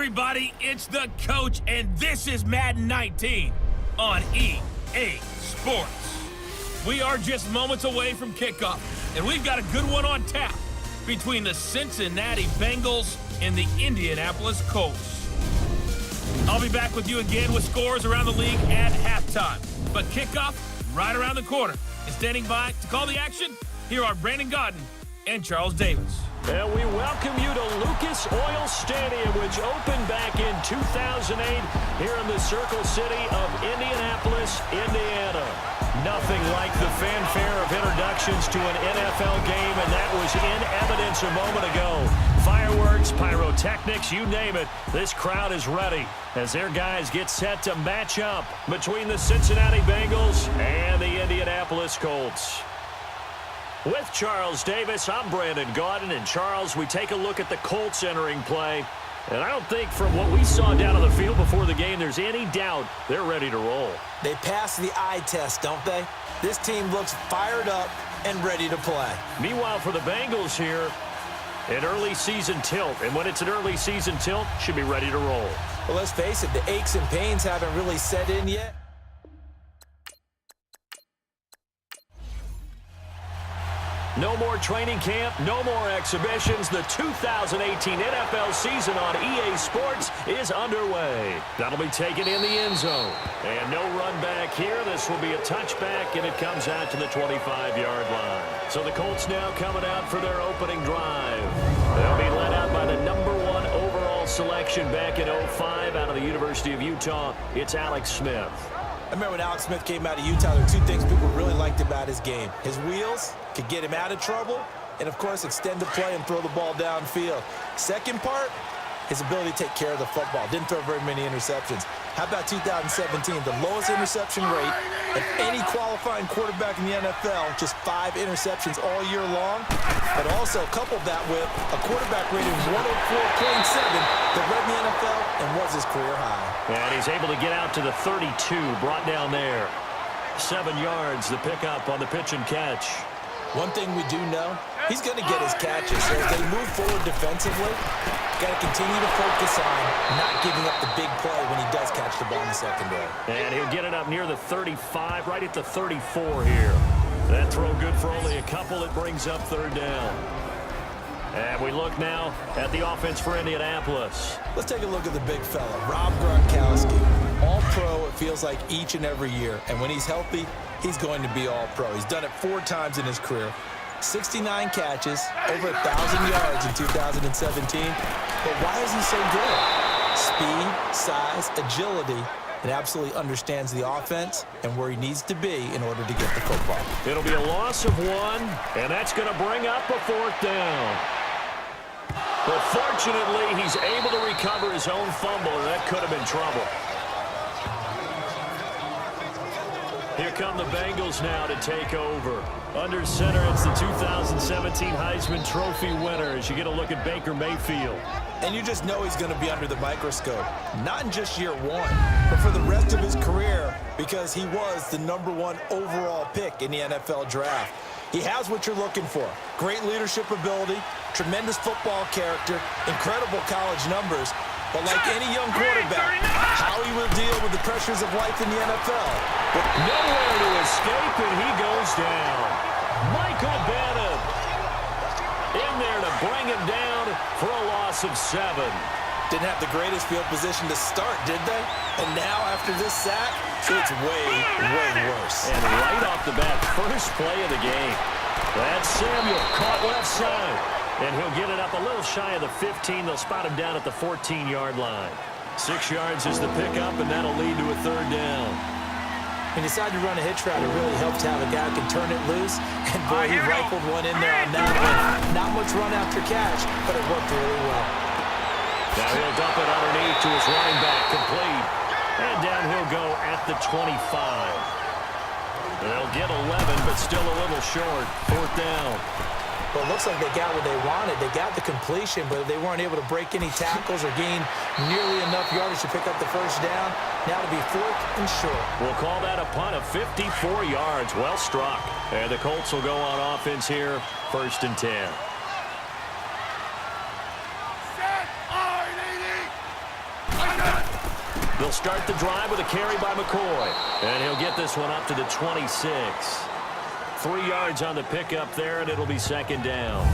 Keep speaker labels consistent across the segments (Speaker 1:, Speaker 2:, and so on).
Speaker 1: everybody, it's the coach, and this is Madden 19 on EA Sports. We are just moments away from kickoff, and we've got a good one on tap between the Cincinnati Bengals and the Indianapolis Colts. I'll be back with you again with scores around the league at halftime, but kickoff right around the corner. And standing by to call the action, here are Brandon Godden and Charles Davis.
Speaker 2: And we welcome you to Lucas Oil Stadium, which opened back in 2008 here in the Circle City of Indianapolis, Indiana. Nothing like the fanfare of introductions to an NFL game, and that was in evidence a moment ago. Fireworks, pyrotechnics, you name it, this crowd is ready as their guys get set to match up between the Cincinnati Bengals and the Indianapolis Colts. With Charles Davis, I'm Brandon Godden, and Charles, we take a look at the Colts entering play. And I don't think from what we saw down on the field before the game, there's any doubt they're ready to roll.
Speaker 3: They pass the eye test, don't they? This team looks fired up and ready to play.
Speaker 2: Meanwhile, for the Bengals here, an early season tilt. And when it's an early season tilt, should be ready to roll.
Speaker 3: Well, let's face it, the aches and pains haven't really set in yet.
Speaker 2: No more training camp, no more exhibitions. The 2018 NFL season on EA Sports is underway. That'll be taken in the end zone. And no run back here. This will be a touchback, and it comes out to the 25-yard line. So the Colts now coming out for their opening drive. They'll be led out by the #1 overall selection back in 05 out of the University of Utah. It's Alex Smith.
Speaker 3: I remember when Alex Smith came out of Utah, there were two things people really liked about his game. His wheels could get him out of trouble, and, of course, extend the play and throw the ball downfield. Second part, his ability to take care of the football. Didn't throw very many interceptions. How about 2017? The lowest interception rate of any qualifying quarterback in the NFL, just 5 interceptions all year long. But also coupled that with a quarterback rating of 104.7 that led the NFL and was his career high.
Speaker 2: And he's able to get out to the 32, brought down there. 7 yards, the pickup on the pitch and catch.
Speaker 3: One thing we do know, he's going to get his catches. So as they move forward defensively, got to continue to focus on not giving up the big play when he does catch the ball in the secondary.
Speaker 2: And he'll get it up near the 35, right at the 34 here. That throw good for only a couple. It brings up third down. And we look now at the offense for Indianapolis.
Speaker 3: Let's take a look at the big fella, Rob Gronkowski. All-pro, it feels like, each and every year. And when he's healthy, he's going to be all-pro. He's done it 4 times in his career. 69 catches, over 1,000 yards in 2017. But why is he so good? Speed, size, agility, and absolutely understands the offense and where he needs to be in order to get the football.
Speaker 2: It'll be a loss of 1, and that's going to bring up a 4th down. But fortunately, he's able to recover his own fumble, and that could have been trouble. Here come the Bengals now to take over. Under center, it's the 2017 Heisman Trophy winner as you get a look at Baker Mayfield.
Speaker 3: And you just know he's going to be under the microscope, not in just year 1, but for the rest of his career, because he was the #1 overall pick in the NFL draft. He has what you're looking for. Great leadership ability, tremendous football character, incredible college numbers. But like any young quarterback, how he will deal with the pressures of life in the NFL.
Speaker 2: But nowhere to escape, and he goes down. Michael Bannon in there to bring him down for a loss of 7.
Speaker 3: Didn't have the greatest field position to start, did they? And now, after this sack, it's way, way worse.
Speaker 2: And right off the bat, first play of the game. That's Samuel, caught left side. And he'll get it up a little shy of the 15. They'll spot him down at the 14-yard line. 6 yards is the pickup, and that'll lead to a 3rd down.
Speaker 3: He decided to run a hitch route. It really helped to have a guy who can turn it loose. And, boy, he rifled one in there on that one. Not much run after catch, but it worked really well.
Speaker 2: Now he'll dump it underneath to his running back, complete. And down he'll go at the 25. They'll get 11, but still a little short. 4th down.
Speaker 3: Well, it looks like they got what they wanted. They got the completion, but they weren't able to break any tackles or gain nearly enough yardage to pick up the first down. Now to be 4th and short.
Speaker 2: We'll call that a punt of 54 yards. Well struck. And the Colts will go on offense here, 1st and 10. They'll start the drive with a carry by McCoy. And he'll get this one up to the 26. 3 yards on the pickup there, and it'll be second down.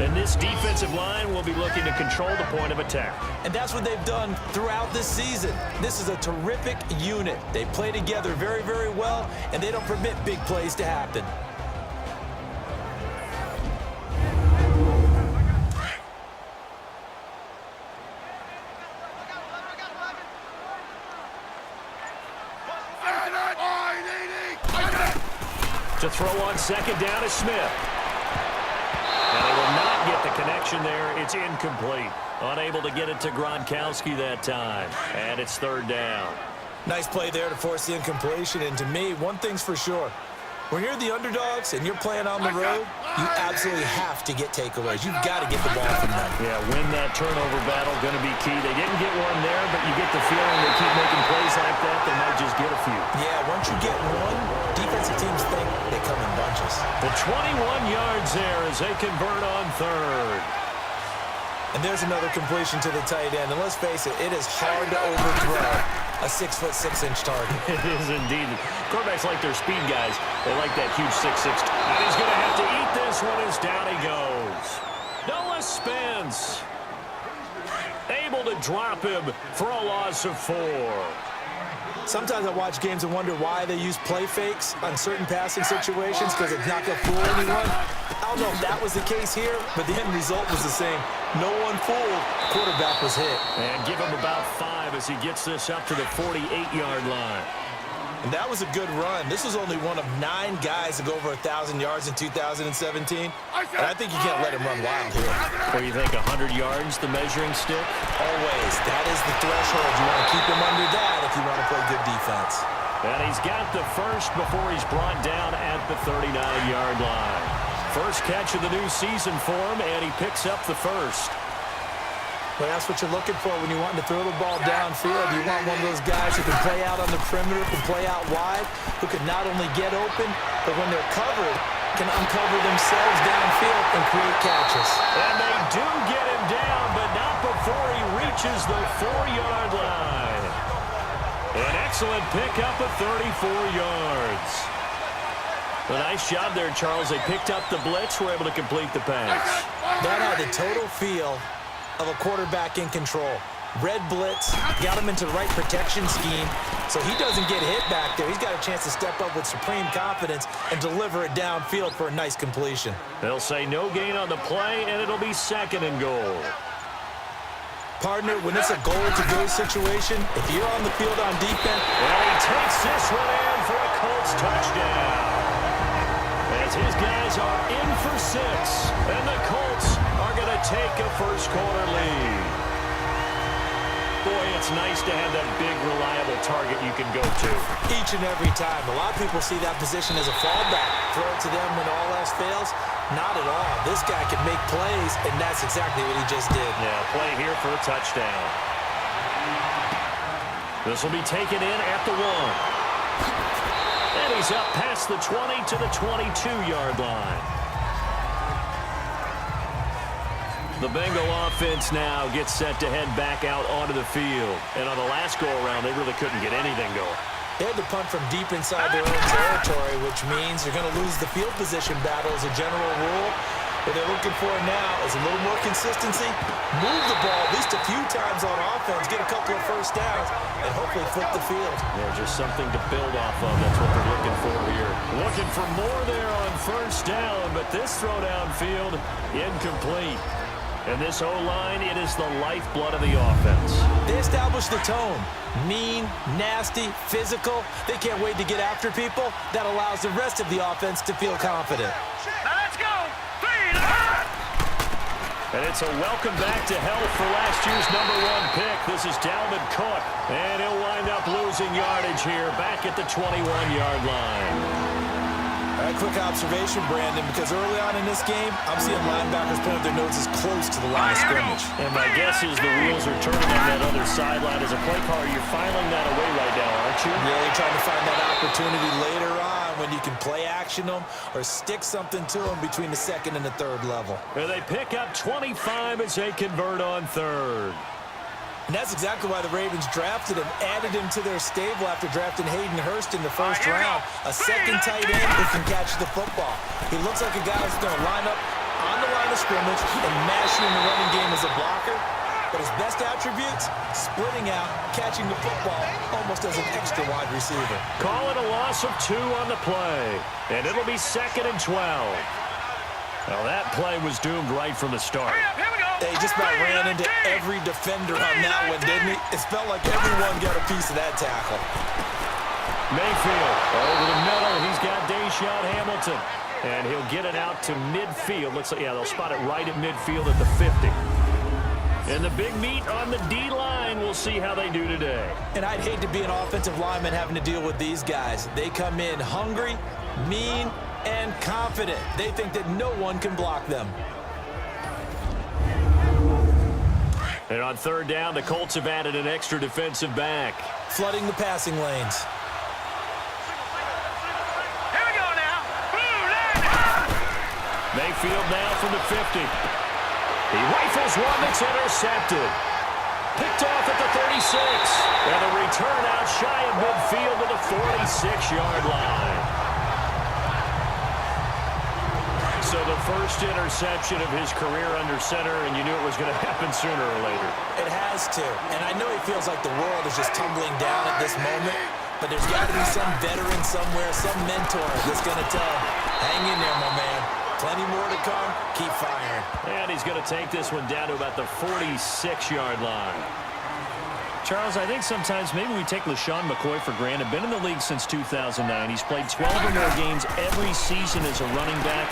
Speaker 2: And this defensive line will be looking to control the point of attack.
Speaker 3: And that's what they've done throughout this season. This is a terrific unit. They play together very, very well, and they don't permit big plays to happen.
Speaker 2: To throw on second down is Smith. And they will not get the connection there. It's incomplete. Unable to get it to Gronkowski that time. And it's third down.
Speaker 3: Nice play there to force the incompletion. And to me, one thing's for sure. When you're the underdogs and you're playing on the road, you absolutely have to get takeaways. You've got to get the ball from them.
Speaker 2: Yeah, win that turnover battle, going to be key. They didn't get one there, but you get the feeling they keep making plays like that, they might just get a few.
Speaker 3: Yeah, once you get one, defensive teams think they come in bunches.
Speaker 2: The 21 yards there as they convert on third.
Speaker 3: And there's another completion to the tight end. And let's face it, it is hard to overthrow a 6'6" target.
Speaker 2: It is indeed. Quarterbacks like their speed guys. They like that huge 6'6". And he's going to have to eat this one as down he goes. Noah Spence able to drop him for a loss of 4.
Speaker 3: Sometimes I watch games and wonder why they use play fakes on certain passing situations because it's not going to fool anyone. I don't know if that was the case here, but the end result was the same. No one fooled. Quarterback was hit.
Speaker 2: And give him about 5 as he gets this up to the 48-yard line.
Speaker 3: And that was a good run. This was only one of 9 guys to go over 1,000 yards in 2017. And I think you can't let him run wild here.
Speaker 2: Or you think 100 yards, the measuring stick?
Speaker 3: Always. That is the threshold. You want to keep him under that if you want to play good defense.
Speaker 2: And he's got the first before he's brought down at the 39-yard line. First catch of the new season for him, and he picks up the first.
Speaker 3: Well, that's what you're looking for when you want to throw the ball downfield. You want one of those guys who can play out on the perimeter, can play out wide, who can not only get open, but when they're covered, can uncover themselves downfield and create catches.
Speaker 2: And they do get him down, but not before he reaches the 4-yard line. An excellent pickup of 34 yards. A nice job there, Charles. They picked up the blitz, were able to complete the pass.
Speaker 3: That had the total feel of a quarterback in control. Red blitz, got him into the right protection scheme, so he doesn't get hit back there. He's got a chance to step up with supreme confidence and deliver it downfield for a nice completion.
Speaker 2: They'll say no gain on the play, and it'll be 2nd and goal.
Speaker 3: Partner, when it's a goal-to-go situation, if you're on the field on defense...
Speaker 2: Well, he takes this one in for a Colts touchdown. As his guys are in for 6, and the Colts are going to take a first-quarter lead. Boy, it's nice to have that big, reliable target you can go to.
Speaker 3: Each and every time. A lot of people see that position as a fallback. Throw it to them when all else fails. Not at all. This guy can make plays, and that's exactly what he just did.
Speaker 2: Yeah, play here for a touchdown. This will be taken in at the 1. And he's up past the 20 to the 22-yard line. The Bengal offense now gets set to head back out onto the field. And on the last go-around, they really couldn't get anything going.
Speaker 3: They had to punt from deep inside their own territory, which means they're going to lose the field position battle as a general rule. What they're looking for now is a little more consistency, move the ball at least a few times on offense, get a couple of first downs, and hopefully flip the field.
Speaker 2: Yeah, just something to build off of. That's what they're looking for here. Looking for more there on first down, but this throw downfield, incomplete. And this O-line, it is the lifeblood of the offense.
Speaker 3: They establish the tone. Mean, nasty, physical. They can't wait to get after people. That allows the rest of the offense to feel confident.
Speaker 2: Let's go! And it's a welcome back to health for last year's #1 pick. This is Dalvin Cook. And he'll wind up losing yardage here back at the 21-yard line.
Speaker 3: A quick observation, Brandon, because early on in this game, I'm seeing linebackers putting their noses close to the line of scrimmage.
Speaker 2: And my guess is the wheels are turning on that other sideline. As a play caller, you're filing that away right now, aren't you?
Speaker 3: Yeah, you're trying to find that opportunity later on when you can play action them or stick something to them between the 2nd and the 3rd level.
Speaker 2: And they pick up 25 as they convert on 3rd.
Speaker 3: And that's exactly why the Ravens drafted him, added him to their stable after drafting Hayden Hurst in the first round. A second tight end who can catch the football. He looks like a guy who's going to line up on the line of scrimmage and mash you in the running game as a blocker. But his best attributes, splitting out, catching the football almost as an extra wide receiver.
Speaker 2: Call it a loss of 2 on the play, and it'll be 2nd and 12. Well, that play was doomed right from the start.
Speaker 3: He just about ran into every defender on that one, didn't he? It felt like everyone got a piece of that tackle.
Speaker 2: Mayfield over the middle. He's got Deshaun Hamilton. And he'll get it out to midfield. Looks like, yeah, they'll spot it right at midfield at the 50. And the big meat on the D-line. We'll see how they do today.
Speaker 3: And I'd hate to be an offensive lineman having to deal with these guys. They come in hungry, mean, and confident. They think that no one can block them.
Speaker 2: And on 3rd down, the Colts have added an extra defensive back.
Speaker 3: Flooding the passing lanes.
Speaker 4: Here we go now.
Speaker 2: Mayfield now from the 50. He rifles one that's intercepted. Picked off at the 36. And a return out shy of midfield to the 46-yard line. So the first interception of his career under center, and you knew it was going to happen sooner or later.
Speaker 3: It has to. And I know he feels like the world is just tumbling down at this moment, but there's got to be some veteran somewhere, some mentor that's going to tell him, hang in there, my man. Plenty more to come. Keep firing.
Speaker 2: And he's going to take this one down to about the 46-yard line.
Speaker 5: Charles, I think sometimes maybe we take LaShawn McCoy for granted. Been in the league since 2009. He's played 12 or more games every season as a running back.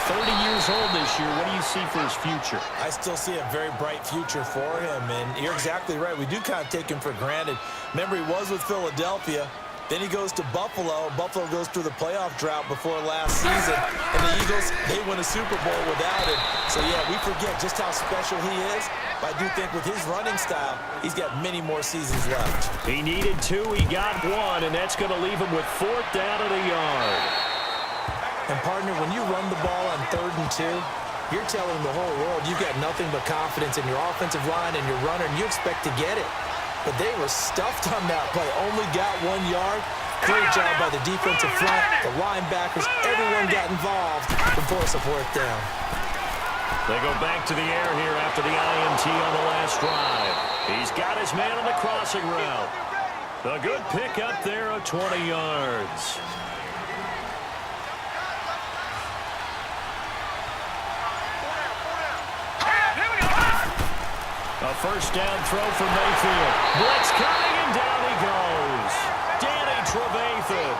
Speaker 5: 30 years old this year. What do you see for his future?
Speaker 3: I still see a very bright future for him, and you're exactly right. We do kind of take him for granted. Remember, he was with Philadelphia. Then he goes to Buffalo. Buffalo goes through the playoff drought before last season. And the Eagles, they win a Super Bowl without him. So, yeah, we forget just how special he is. But I do think with his running style, he's got many more seasons left.
Speaker 2: He needed 2. He got 1, and that's going to leave him with 4th down at a yard.
Speaker 3: And, partner, when you run the ball on 3rd and 2, you're telling the whole world you've got nothing but confidence in your offensive line and your runner, and you expect to get it. But they were stuffed on that play. Only got 1 yard. Great job by the defensive front, the linebackers. Everyone got involved to force a 4th down.
Speaker 2: They go back to the air here after the INT on the last drive. He's got his man on the crossing route. A good pick up there of 20 yards. A 1st down throw for Mayfield. Blitz coming, and down he goes. Danny Trevathan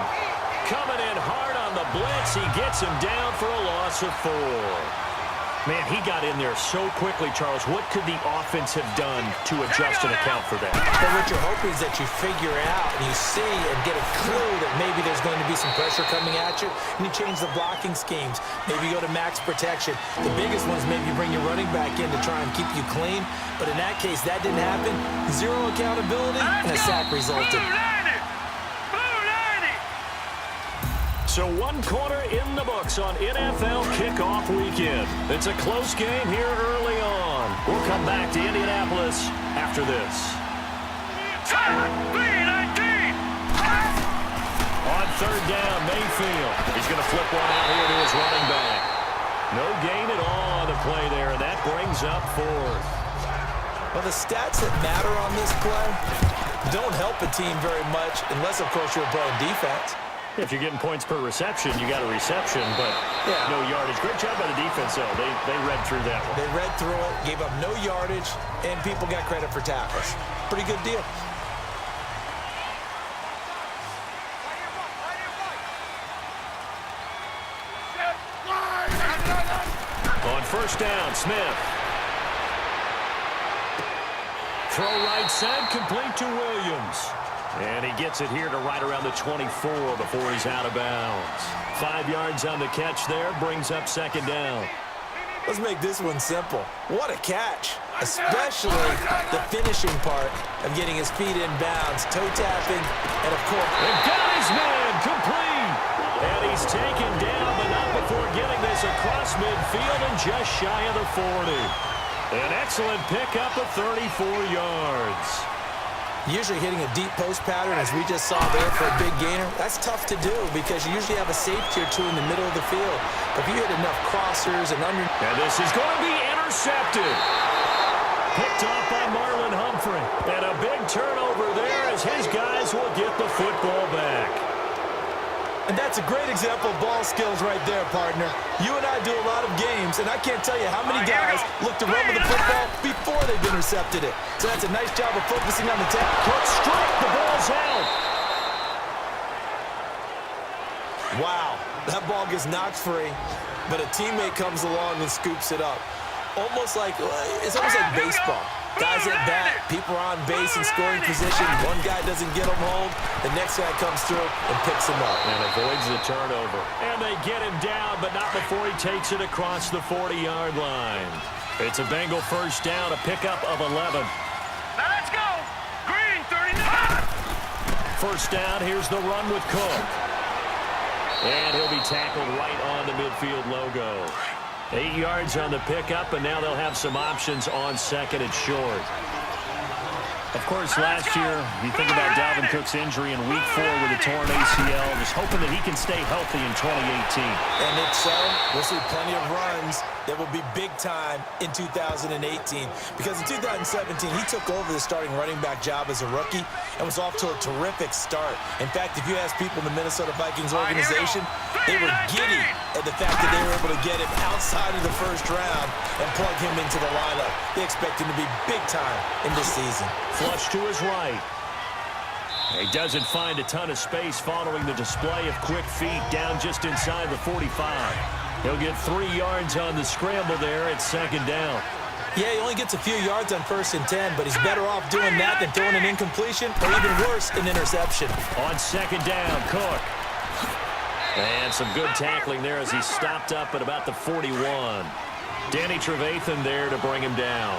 Speaker 2: coming in hard on the blitz. He gets him down for a loss of 4. Man, he got in there so quickly, Charles. What could the offense have done to adjust and account for that?
Speaker 3: But what you're hoping is that you figure out and you see and get a clue that maybe there's going to be some pressure coming at you, and you change the blocking schemes. Maybe you go to max protection. The biggest one is maybe you bring your running back in to try and keep you clean. But in that case, that didn't happen. 0 accountability, and a sack resulted.
Speaker 2: So 1 quarter in the books on NFL kickoff weekend. It's a close game here early on. We'll come back to Indianapolis after this. On 3rd down, Mayfield. He's going to flip one out here to his running back. No gain at all on the play there, and that brings up 4th.
Speaker 3: Well, the stats that matter on this play don't help a team very much unless, of course, you're playing defense.
Speaker 2: If you're getting points per reception, you got a reception, but no yardage. Great job by the defense, though. They read through that one.
Speaker 3: They read through it, gave up no yardage, and people got credit for tackles. Pretty good deal.
Speaker 2: On 1st down, Smith. Throw right side, complete to Williams. And he gets it here to right around the 24 before he's out of bounds. 5 yards on the catch there, brings up 2nd down.
Speaker 3: Let's make this one simple. What a catch, especially the finishing part of getting his feet in bounds, toe tapping, and of course...
Speaker 2: And got his man, complete! And he's taken down, but not before getting this across midfield and just shy of the 40. An excellent pickup of 34 yards.
Speaker 3: Usually hitting a deep post pattern, as we just saw there for a big gainer, that's tough to do because you usually have a safety or two in the middle of the field. But if you hit enough crossers and under...
Speaker 2: And this is going to be intercepted. Picked off by Marlon Humphrey. And a big turnover there as his guys will get the football back.
Speaker 3: And that's a great example of ball skills right there, partner. You and I do a lot of games, and I can't tell you how many guys look to run with the football before they've intercepted it. So that's a nice job of focusing on the tap.
Speaker 2: Quick strike, the ball's out.
Speaker 3: Wow, that ball gets knocked free, but a teammate comes along and scoops it up. It's almost like baseball. Guys at bat, people are on base in scoring position. One guy doesn't get him home. The next guy comes through and picks him up.
Speaker 2: And avoids the turnover. And they get him down, but not before he takes it across the 40-yard line. It's a Bengal first down, a pickup of 11.
Speaker 1: Now let's go. Green, 39.
Speaker 2: First down, here's the run with Cook. And he'll be tackled right on the midfield logo. 8 yards on the pickup, and now they'll have some options on second and short.
Speaker 5: Of course, last year, you think about Dalvin Cook's injury in Week 4 with a torn ACL, just hoping that he can stay healthy in 2018.
Speaker 3: And if so, we'll see plenty of runs that will be big time in 2018. Because in 2017, he took over the starting running back job as a rookie and was off to a terrific start. In fact, if you ask people in the Minnesota Vikings organization, they were giddy at the fact that they were able to get him outside of the first round and plug him into the lineup. They expect him to be big time in this season.
Speaker 2: Flush to his right. He doesn't find a ton of space following the display of quick feet down just inside the 45. He'll get 3 yards on the scramble there at second down.
Speaker 3: Yeah, he only gets a few yards on 1st and 10, but he's better off doing that than throwing an incompletion or even worse, an interception.
Speaker 2: On second down, Cook. And some good tackling there as he stopped up at about the 41. Danny Trevathan there to bring him down.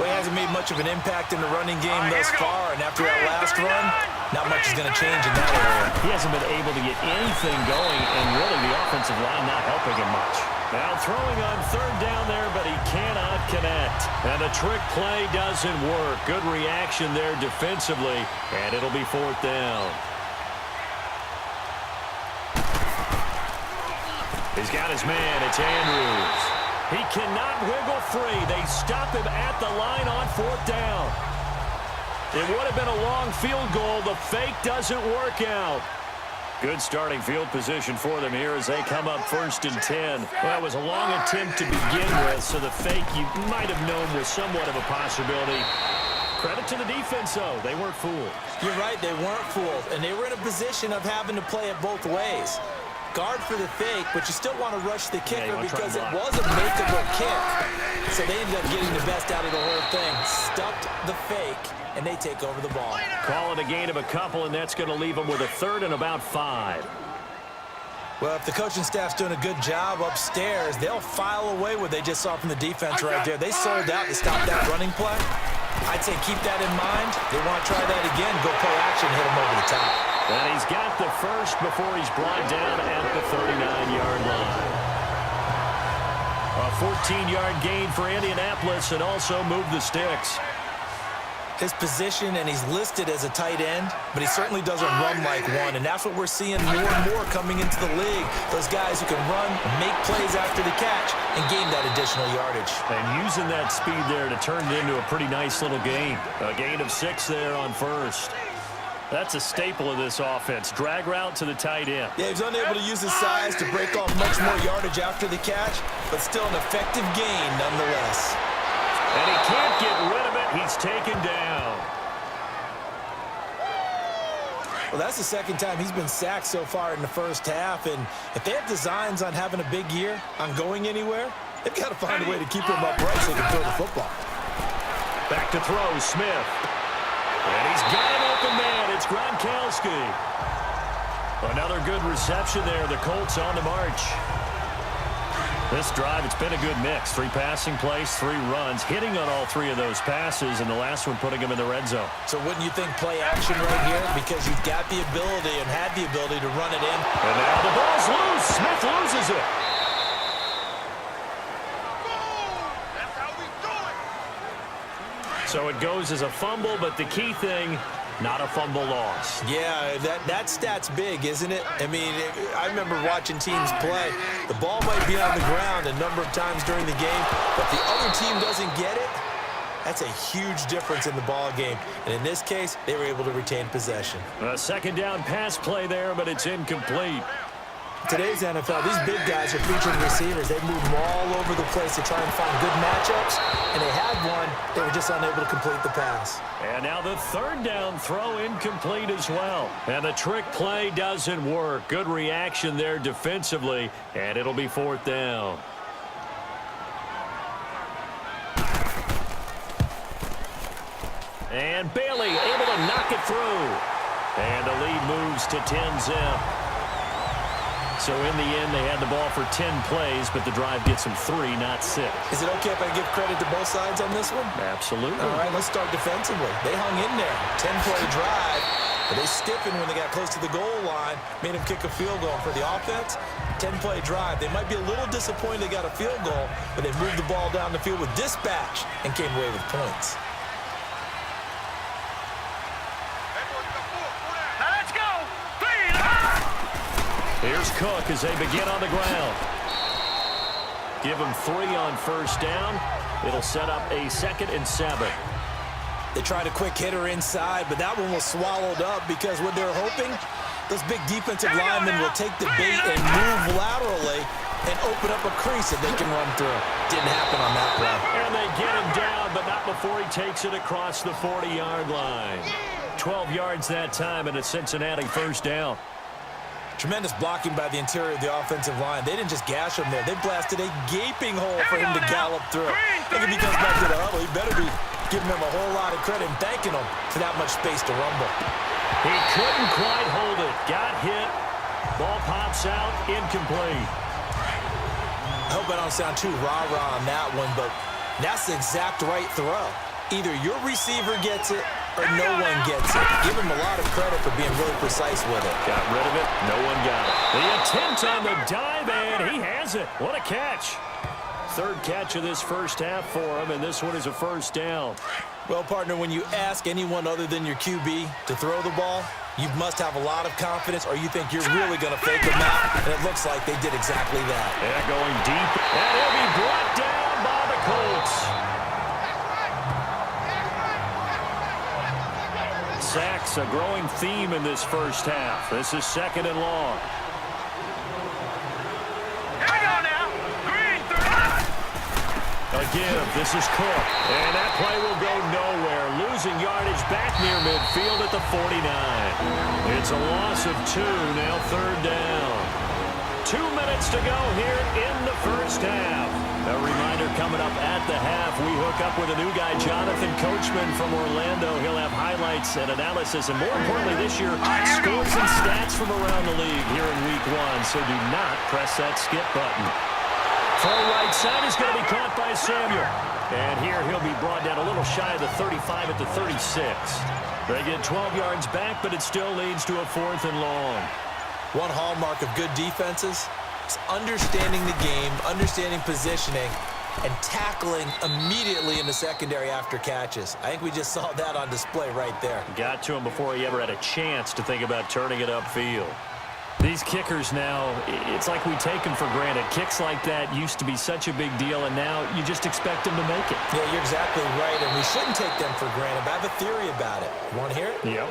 Speaker 3: Well, he hasn't made much of an impact in the running game thus far, and after that last run, not much is going to change in that area.
Speaker 2: He hasn't been able to get anything going, and really the offensive line not helping him much. Now throwing on third down there, but he cannot connect. And the trick play doesn't work. Good reaction there defensively, and it'll be fourth down. He's got his man. It's Andrews. He cannot wiggle free. They stop him at the line on fourth down. It would have been a long field goal. The fake doesn't work out. Good starting field position for them here as they come up 1st and 10. Well, it was a long attempt to begin with, so the fake you might have known was somewhat of a possibility. Credit to the defense, though. They weren't fooled.
Speaker 3: You're right, they weren't fooled, and they were in a position of having to play it both ways. Guard for the fake, but you still want to rush the kicker because it was a makeable kick. So they ended up getting the best out of the whole thing. Stuffed the fake, and they take over the ball.
Speaker 2: Call it a gain of a couple, and that's going to leave them with a 3rd and about 5.
Speaker 3: Well, if the coaching staff's doing a good job upstairs, they'll file away what they just saw from the defense right there. They sold out to stop that running play. I'd say keep that in mind. They want to try that again, go play action, hit them over the top.
Speaker 2: And he's got the first before he's brought down at the 39-yard line. A 14-yard gain for Indianapolis and also move the sticks.
Speaker 3: His position, and he's listed as a tight end, but he certainly doesn't run like one, and that's what we're seeing more and more coming into the league. Those guys who can run, make plays after the catch, and gain that additional yardage.
Speaker 2: And using that speed there to turn it into a pretty nice little gain. A gain of 6 there on first. That's a staple of this offense. Drag route to the tight end.
Speaker 3: Yeah, he's unable to use his size to break off much more yardage after the catch, but still an effective gain nonetheless.
Speaker 2: And he can't get rid of it. He's taken down.
Speaker 3: Well, that's the second time he's been sacked so far in the first half, and if they have designs on having a big year, on going anywhere, they've got to find a way to keep him upright so they can throw the football.
Speaker 2: Back to throw, Smith. And he's got an open man. It's Gronkowski. Another good reception there. The Colts on the march. This drive, it's been a good mix. 3 passing plays, 3 runs, hitting on all 3 of those passes, and the last one putting him in the red zone.
Speaker 3: So wouldn't you think play action right here? Because you've got the ability and had the ability to run it in.
Speaker 2: And now the ball's loose. Smith loses it.
Speaker 1: That's how we
Speaker 2: So it goes as a fumble, but the key thing, not a fumble loss.
Speaker 3: Yeah, that stat's big, isn't it? I mean, I remember watching teams play. The ball might be on the ground a number of times during the game, but the other team doesn't get it. That's a huge difference in the ball game. And in this case, they were able to retain possession.
Speaker 2: A second down pass play there, but it's incomplete.
Speaker 3: Today's NFL, these big guys are featured receivers. They move them all over the place to try and find good matchups, and they had one. They were just unable to complete the pass.
Speaker 2: And now the third down throw incomplete as well. And the trick play doesn't work. Good reaction there defensively, and it'll be fourth down. And Bailey able to knock it through. And the lead moves to 10-zip. So in the end, they had the ball for 10 plays, but the drive gets them 3, not 6.
Speaker 3: Is it okay if I give credit to both sides on this one?
Speaker 2: Absolutely.
Speaker 3: All right, let's start defensively. They hung in there. 10-play drive, but they stiffened when they got close to the goal line, made them kick a field goal. For the offense, 10-play drive. They might be a little disappointed they got a field goal, but they moved the ball down the field with dispatch and came away with points.
Speaker 2: Here's Cook as they begin on the ground. Give him 3 on first down. It'll set up a 2nd and 7.
Speaker 3: They tried a quick hitter inside, but that one was swallowed up because what they're hoping, those big defensive linemen will take the bait and move laterally and open up a crease that they can run through. Didn't happen on that play.
Speaker 2: And they get him down, but not before he takes it across the 40-yard line. 12 yards that time, and a Cincinnati first down.
Speaker 3: Tremendous blocking by the interior of the offensive line. They didn't just gash him there. They blasted a gaping hole for him to gallop through. I think if he comes back to the huddle, he better be giving them a whole lot of credit and thanking them for that much space to rumble.
Speaker 2: He couldn't quite hold it. Got hit. Ball pops out. Incomplete.
Speaker 3: I hope I don't sound too rah-rah on that one, but that's the exact right throw. Either your receiver gets it or no one gets it. Give him a lot of credit for being really precise with it.
Speaker 2: Got rid of it. No one got it. The attempt on the dive, and he has it. What a catch. Third catch of this first half for him, and this one is a first down.
Speaker 3: Well, partner, when you ask anyone other than your QB to throw the ball, you must have a lot of confidence or you think you're really going to fake them out, and it looks like they did exactly that.
Speaker 2: Yeah, going deep. And he'll be brought down by the Colts. Sacks, a growing theme in this first half. This is 2nd and long. Again, this is Cook. And that play will go nowhere. Losing yardage back near midfield at the 49. It's a loss of 2, now 3rd down. 2 minutes to go here in the first half. A reminder coming up at the half, we hook up with a new guy, Jonathan Coachman from Orlando. He'll have highlights and analysis, and more importantly this year, scores and stats from around the league here in Week 1. So do not press that skip button. Throw right side is going to be caught by Samuel. And here he'll be brought down a little shy of the 35 at the 36. They get 12 yards back, but it still leads to a 4th and long.
Speaker 3: One hallmark of good defenses is understanding the game, understanding positioning, and tackling immediately in the secondary after catches. I think we just saw that on display right there.
Speaker 2: Got to him before he ever had a chance to think about turning it upfield. These kickers now, it's like we take them for granted. Kicks like that used to be such a big deal, and now you just expect them to make it.
Speaker 3: Yeah, you're exactly right, and we shouldn't take them for granted. But I have a theory about it. You want to hear it?
Speaker 2: Yep.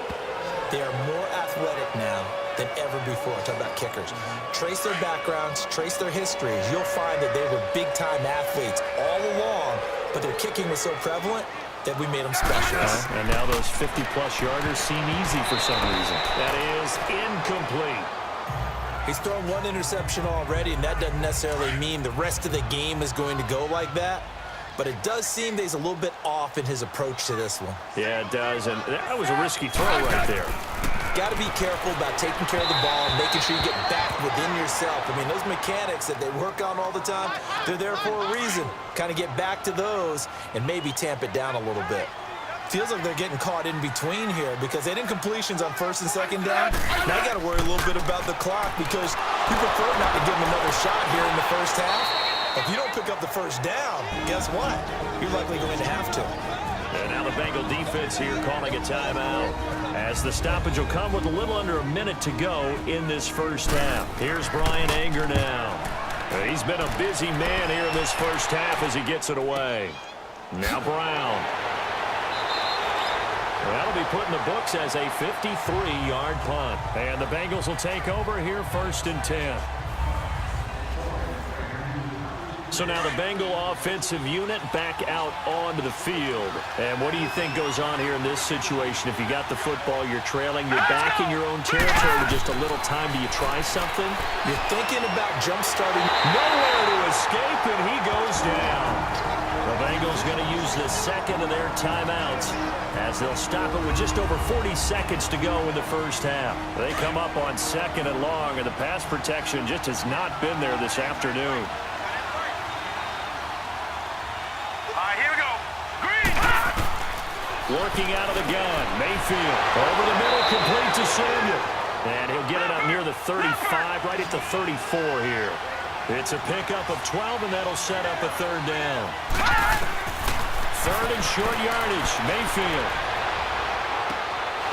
Speaker 3: They are more athletic now than ever before. I'm talking about kickers. Trace their backgrounds, trace their histories. You'll find that they were big-time athletes all along, but their kicking was so prevalent that we made them specialists.
Speaker 2: And now those 50-plus yarders seem easy for some reason. That is incomplete.
Speaker 3: He's thrown 1 interception already, and that doesn't necessarily mean the rest of the game is going to go like that. But it does seem that he's a little bit off in his approach to this one.
Speaker 2: Yeah, it does, and that was a risky throw right there.
Speaker 3: Got to be careful about taking care of the ball and making sure you get back within yourself. I mean, those mechanics that they work on all the time, they're there for a reason. Kind of get back to those and maybe tamp it down a little bit. Feels like they're getting caught in between here because they didn't completions on 1st and 2nd down. Now you got to worry a little bit about the clock because you prefer not to give them another shot here in the first half. If you don't pick up the 1st down, guess what? You're likely going to have to.
Speaker 2: And now the the Bengal defense here calling a timeout, as the stoppage will come with a little under a minute to go in this first half. Here's Brian Anger now. He's been a busy man here in this first half as he gets it away. Now Brown. That'll be put in the books as a 53-yard punt. And the Bengals will take over here 1st and 10. So now the Bengal offensive unit back out onto the field. And what do you think goes on here in this situation? If you got the football, you're trailing, you're back in your own territory with just a little time. Do you try something?
Speaker 3: You're thinking about jump-starting.
Speaker 2: Nowhere to escape, and he goes down. The Bengals going to use the second of their timeouts as they'll stop it with just over 40 seconds to go in the first half. They come up on 2nd and long, and the pass protection just has not been there this afternoon. Working out of the gun, Mayfield over the middle, complete to Samuel. And he'll get it up near the 35, right at the 34 here. It's a pickup of 12, and that'll set up a 3rd down. 3rd and short yardage, Mayfield.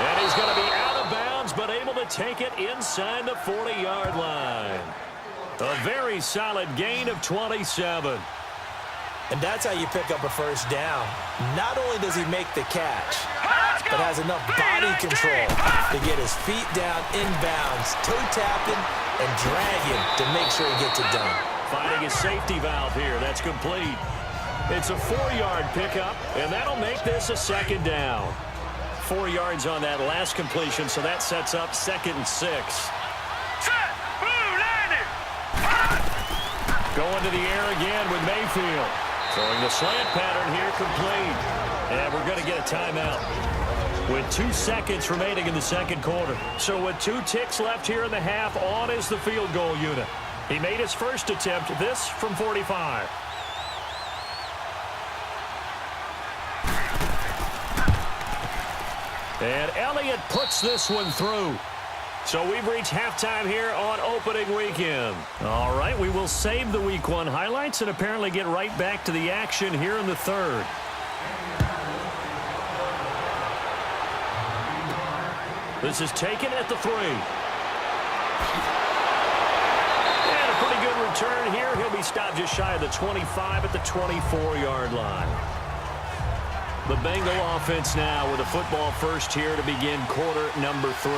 Speaker 2: And he's going to be out of bounds, but able to take it inside the 40-yard line. A very solid gain of 27.
Speaker 3: And that's how you pick up a 1st down. Not only does he make the catch, but has enough body control to get his feet down inbounds, toe tapping, and dragging to make sure he gets it done.
Speaker 2: Finding a safety valve here. That's complete. It's a 4-yard pickup, and that'll make this a 2nd down. 4 yards on that last completion, so that sets up 2nd and 6. Going to the air again with Mayfield. Throwing the slant pattern here, complete. And we're going to get a timeout with 2 seconds remaining in the 2nd quarter. So with 2 ticks left here in the half, on is the field goal unit. He made his first attempt, this from 45. And Elliott puts this one through. So we've reached halftime here on opening weekend. All right, we will save the Week 1 highlights and apparently get right back to the action here in the 3rd. This is taken at the 3. And a pretty good return here. He'll be stopped just shy of the 25 at the 24-yard line. The Bengal offense now with a football first here to begin quarter number 3.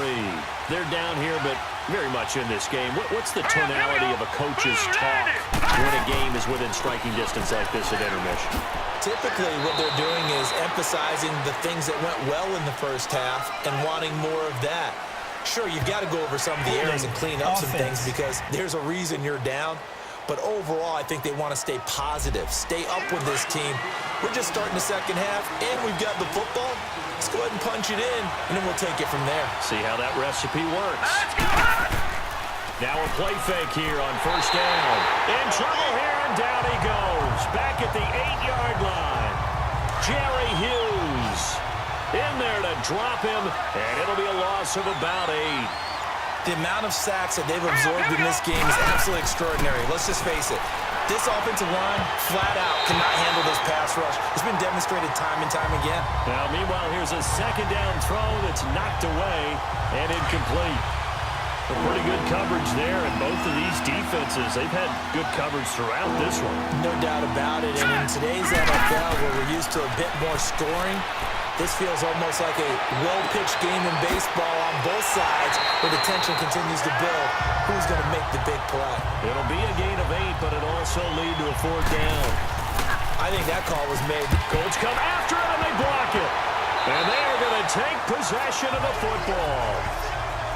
Speaker 2: They're down here, but very much in this game. What's the tonality of a coach's talk when a game is within striking distance like this at intermission?
Speaker 3: Typically, what they're doing is emphasizing the things that went well in the first half and wanting more of that. Sure, you've got to go over some of the areas and clean up some things because there's a reason you're down. But overall, I think they want to stay positive, stay up with this team. We're just starting the 2nd half, and we've got the football. Let's go ahead and punch it in, and then we'll take it from there.
Speaker 2: See how that recipe works. Now a play fake here on 1st down. In trouble here, and down he goes. Back at the 8-yard line. Jerry Hughes in there to drop him, and it'll be a loss of about 8.
Speaker 3: The amount of sacks that they've absorbed in this game is absolutely extraordinary. Let's just face it. This offensive line, flat out, cannot handle this pass rush. It's been demonstrated time and time again.
Speaker 2: Now, meanwhile, here's a 2nd down throw that's knocked away and incomplete. A pretty good coverage there, and both of these defenses, they've had good coverage throughout this one.
Speaker 3: No doubt about it. And in today's NFL, where we're used to a bit more scoring, this feels almost like a well-pitched game in baseball on both sides where the tension continues to build. Who's going to make the big play?
Speaker 2: It'll be a gain of 8, but it'll also lead to a 4th down.
Speaker 3: I think that call was made.
Speaker 2: Colts come after it, and they block it. And they are going to take possession of the football.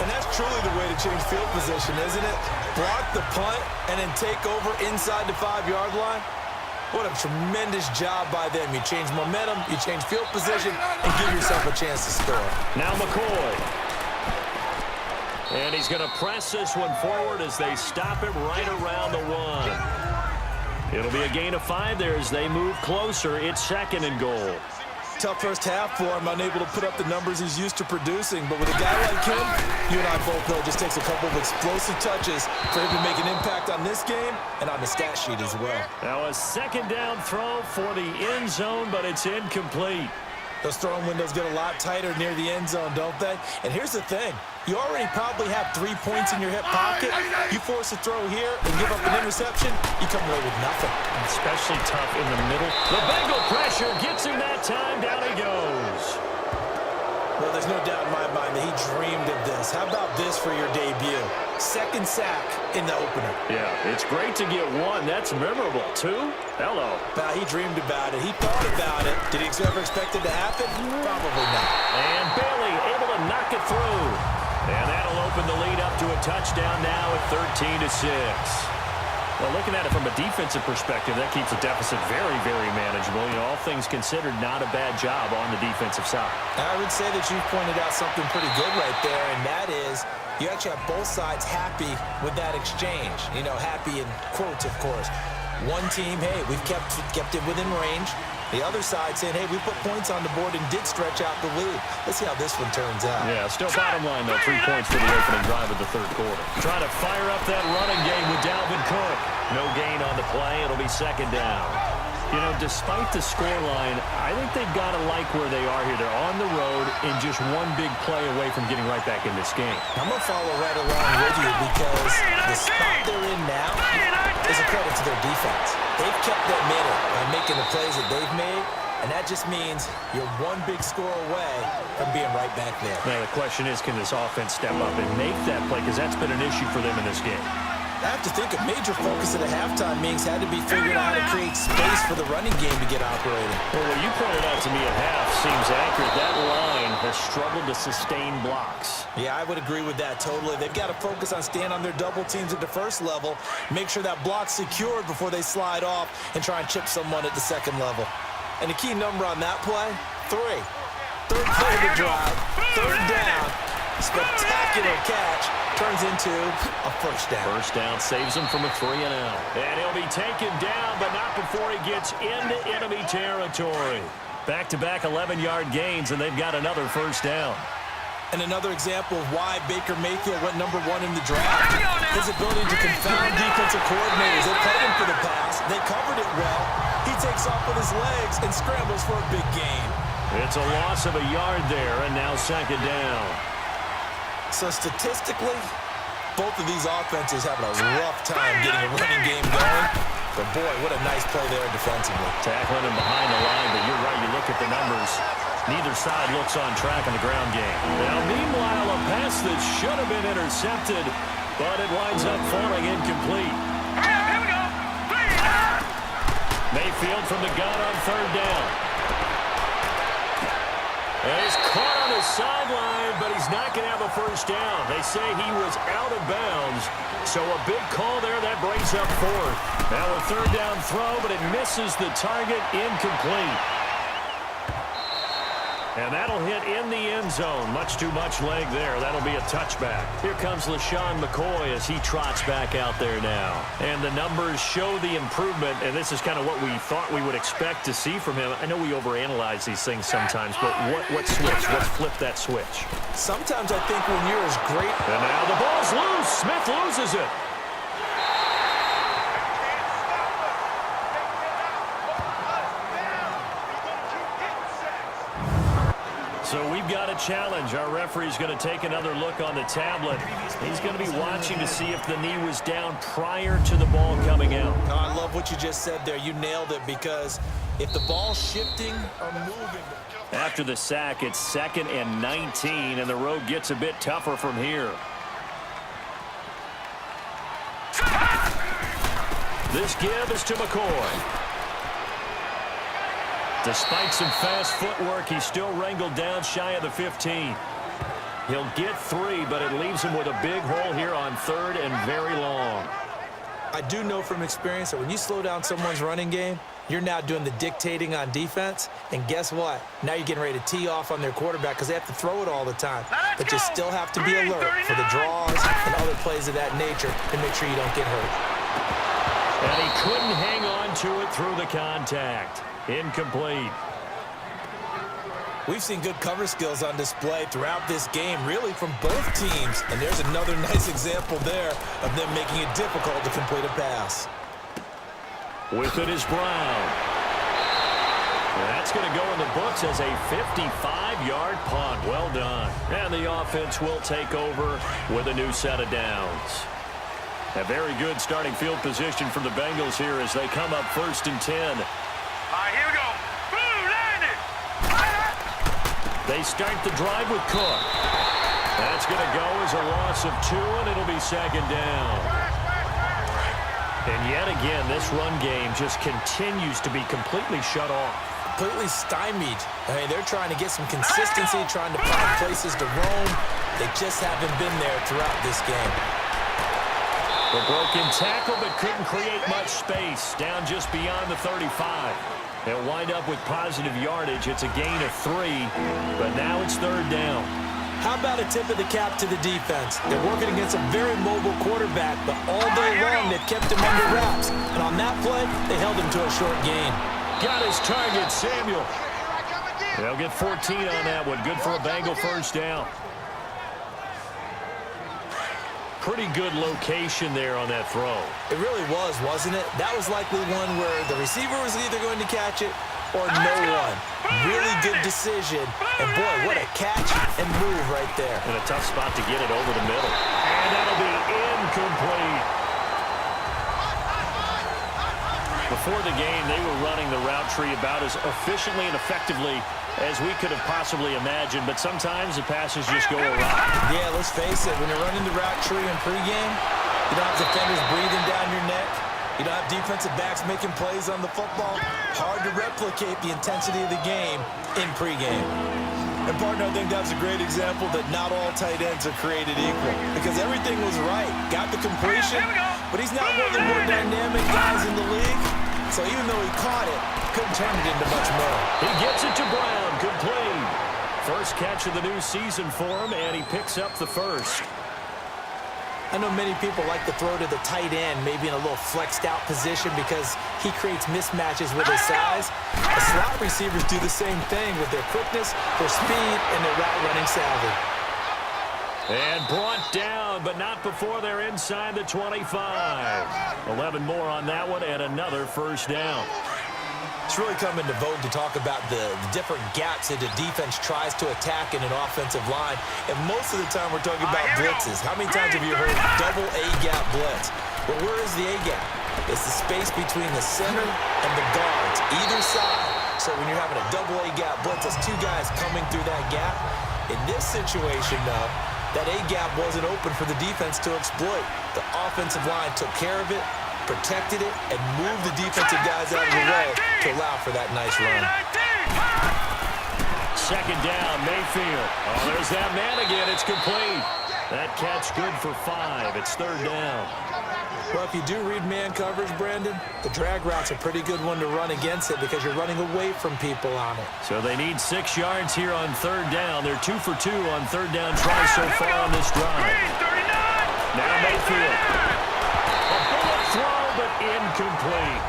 Speaker 3: And that's truly the way to change field position, isn't it? Block the punt and then take over inside the 5-yard line. What a tremendous job by them. You change momentum, you change field position, and give yourself a chance to score.
Speaker 2: Now McCoy. And he's going to press this one forward as they stop him right around the 1. It'll be a gain of 5 there as they move closer. It's 2nd and goal.
Speaker 3: Tough first half for him, unable to put up the numbers he's used to producing. But with a guy like him, you and I both know it just takes a couple of explosive touches for him to make an impact on this game and on the stat sheet as well.
Speaker 2: Now a 2nd down throw for the end zone, but it's incomplete.
Speaker 3: Those throwing windows get a lot tighter near the end zone, don't they? And here's the thing. You already probably have 3 points in your hip pocket. You force a throw here and give up an interception, you come away with nothing.
Speaker 2: Especially tough in the middle. The Bengal pressure gets him that time. Down he goes.
Speaker 3: Well, there's no doubt in my mind that he dreamed of this. How about this for your debut? Second sack in the opener.
Speaker 2: Yeah, it's great to get 1. That's memorable. 2? Hello.
Speaker 3: Now, he dreamed about it. He thought about it. Did he ever expect it to happen? Probably not.
Speaker 2: And Bailey able to knock it through. And that'll open the lead up to a touchdown now at 13-6. Well, looking at it from a defensive perspective, that keeps the deficit very, very manageable. You know, all things considered, not a bad job on the defensive side.
Speaker 3: I would say that you pointed out something pretty good right there, and that is you actually have both sides happy with that exchange. You know, happy in quotes, of course. One team, hey, we've kept it within range. The other side saying, hey, we put points on the board and did stretch out the lead. Let's see how this one turns out.
Speaker 2: Yeah, still bottom line, though, 3 points for the opening drive of the third quarter. Trying to fire up that running game with Dalvin Cook. No gain on the play. It'll be second down. You know, despite the scoreline, I think they've got to like where they are here. They're on the road and just one big play away from getting right back in this game.
Speaker 3: I'm going to follow right along with you because the spot they're in now is a credit to their defense. They've kept them in it by making the plays that they've made, and that just means you're one big score away from being right back there.
Speaker 2: Now, the question is, can this offense step up and make that play? Because that's been an issue for them in this game.
Speaker 3: I have to think a major focus at the halftime meetings had to be figuring out how to create space for the running game to get operating.
Speaker 2: Well, what you pointed out to me at half seems accurate. That line has struggled to sustain blocks.
Speaker 3: Yeah, I would agree with that totally. They've got to focus on staying on their double teams at the first level, make sure that block's secured before they slide off and try and chip someone at the second level. And the key number on that play, 3. Third play of the drive, third down, spectacular catch. Turns into a first down.
Speaker 2: First down saves him from a 3-and-out. And he'll be taken down, but not before he gets into enemy territory. Back-to-back 11-yard gains, and they've got another first down.
Speaker 3: And another example of why Baker Mayfield went #1 in the draft. His ability to confound defensive coordinators. They played him for the pass. They covered it well. He takes off with his legs and scrambles for a big gain.
Speaker 2: It's a loss of a yard there, and now second down.
Speaker 3: So statistically, both of these offenses having a rough time getting a running game going. But boy, what a nice play there defensively.
Speaker 2: Tackling him behind the line, but you're right, you look at the numbers. Neither side looks on track in the ground game. Now, meanwhile, a pass that should have been intercepted, but it winds up falling incomplete.
Speaker 1: Here we go.
Speaker 2: Mayfield from the gun on third down. And he's caught on the sideline, but he's not going to have a first down. They say he was out of bounds. So a big call there. That brings up fourth. Now a third down throw, but it misses the target. Incomplete. And that'll hit in the end zone. Much too much leg there. That'll be a touchback. Here comes LaShawn McCoy as he trots back out there now. And the numbers show the improvement, and this is kind of what we thought we would expect to see from him. I know we overanalyze these things sometimes, but what switch? Let's flip that switch.
Speaker 3: Sometimes I think when you're as great...
Speaker 2: And now the ball's loose. Smith loses it. So we've got a challenge. Our referee's going to take another look on the tablet. He's going to be watching to see if the knee was down prior to the ball coming out.
Speaker 3: Oh, I love what you just said there. You nailed it, because if the ball's shifting or moving...
Speaker 2: After the sack, it's 2nd and 19, and the road gets a bit tougher from here. This give is to McCoy. Despite some fast footwork, he's still wrangled down shy of the 15. He'll get 3, but it leaves him with a big hole here on third and very long.
Speaker 3: I do know from experience that when you slow down someone's running game, you're now doing the dictating on defense. And guess what? Now you're getting ready to tee off on their quarterback because they have to throw it all the time. But you still have to be alert for the draws and other plays of that nature to make sure you don't get hurt.
Speaker 2: And he couldn't hang on to it through the contact. Incomplete.
Speaker 3: We've seen good cover skills on display throughout this game, really from both teams. And there's another nice example there of them making it difficult to complete a pass.
Speaker 2: With it is Brown. That's going to go in the books as a 55-yard punt. Well done. And the offense will take over with a new set of downs. A very good starting field position for the Bengals here as they come up 1st and 10.
Speaker 4: All right, here we go. Boom, landed.
Speaker 2: They start the drive with Cook. That's going to go as a loss of 2, and it'll be 2nd down. And yet again, this run game just continues to be completely shut off.
Speaker 3: Completely stymied. I mean, they're trying to get some consistency, trying to find places to roam. They just haven't been there throughout this game.
Speaker 2: The broken tackle, but couldn't create much space. Down just beyond the 35. They'll wind up with positive yardage. It's a gain of 3, but now it's 3rd down.
Speaker 3: How about a tip of the cap to the defense? They're working against a very mobile quarterback, but all day long they've kept him under wraps. And on that play, they held him to a short gain.
Speaker 2: Got his target, Samuel. They'll get 14 on that one. Good for a Bengal 1st down. Pretty good location there on that throw.
Speaker 3: It really was, wasn't it? That was likely one where the receiver was either going to catch it or no one. Really good decision. And boy, what a catch and move right there.
Speaker 2: And a tough spot to get it over the middle. And that'll be incomplete. Before the game, they were running the route tree about as efficiently and effectively as we could have possibly imagined, but sometimes the passes just go awry.
Speaker 3: Yeah, let's face it, when you're running the route tree in pregame, you don't have defenders breathing down your neck. You don't have defensive backs making plays on the football. Hard to replicate the intensity of the game in pregame. And, partner, I think that's a great example that not all tight ends are created equal because everything was right. Got the completion, but he's not one of the more dynamic guys in the league. So even though he caught it, couldn't turn it into much more.
Speaker 2: He gets it to Brown. Complete. First catch of the new season for him, and he picks up the 1st.
Speaker 3: I know many people like to throw to the tight end, maybe in a little flexed out position because he creates mismatches with his size. The slot receivers do the same thing with their quickness, their speed, and their route running savvy.
Speaker 2: And brought down, but not before they're inside the 25. 11 more on that one, and another 1st down.
Speaker 3: It's really come into vogue to talk about the different gaps that the defense tries to attack in an offensive line. And most of the time we're talking about blitzes. How many times have you heard double A-gap blitz? Well, where is the A-gap? It's the space between the center and the guards, either side. So when you're having a double A-gap blitz, that's 2 guys coming through that gap. In this situation, though, that A-gap wasn't open for the defense to exploit. The offensive line took care of it, protected it, and moved the defensive guys out of the way to allow for that nice run.
Speaker 2: 2nd down, Mayfield. Oh, there's that man again. It's complete. That catch good for 5. It's 3rd down.
Speaker 3: Well, if you do read man coverage, Brandon, the drag route's a pretty good one to run against it because you're running away from people on it.
Speaker 2: So they need 6 yards here on 3rd down. They're 2 for 2 on 3rd down tries so far on this drive. Now Mayfield. A bullet throw, but incomplete.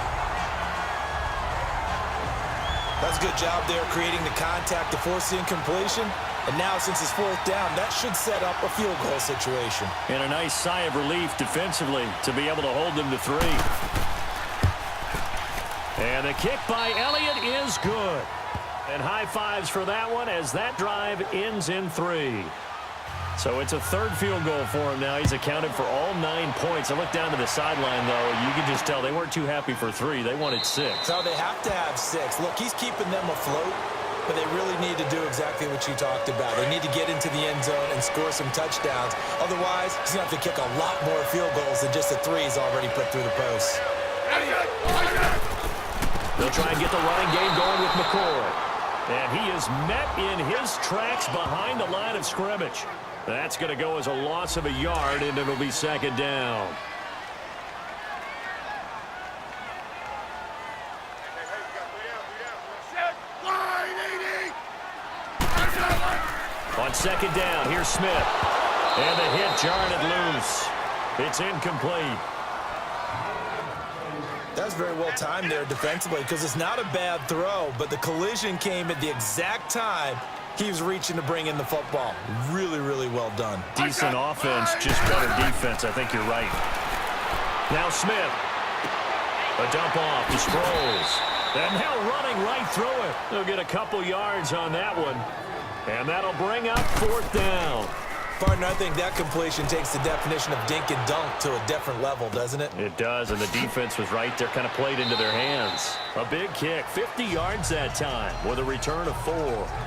Speaker 3: That's a good job there creating the contact to force the incompletion. And now, since it's 4th down, that should set up a field goal situation.
Speaker 2: And a nice sigh of relief defensively to be able to hold them to 3. And the kick by Elliott is good. And high fives for that one as that drive ends in 3. So it's a 3rd field goal for him now. He's accounted for all 9 points. I look down to the sideline, though, and you can just tell they weren't too happy for 3. They wanted 6.
Speaker 3: So they have to have 6. Look, he's keeping them afloat. But they really need to do exactly what you talked about. They need to get into the end zone and score some touchdowns. Otherwise, he's going to have to kick a lot more field goals than just the 3 he's already put through the post.
Speaker 2: They'll try and get the running game going with McCoy. And he is met in his tracks behind the line of scrimmage. That's going to go as a loss of a yard, and it'll be 2nd down. On 2nd down, here's Smith. And the hit jarred it loose. It's incomplete.
Speaker 3: That's very well timed there defensively because it's not a bad throw, but the collision came at the exact time he was reaching to bring in the football. Really, really well done.
Speaker 2: Decent offense, just better defense. I think you're right. Now Smith. A dump off to Sproles. And now running right through it. They'll get a couple yards on that one. And that'll bring up 4th down.
Speaker 3: Partner, I think that completion takes the definition of dink and dunk to a different level, doesn't it?
Speaker 2: It does, and the defense was right there, kind of played into their hands. A big kick, 50 yards that time with a return of 4.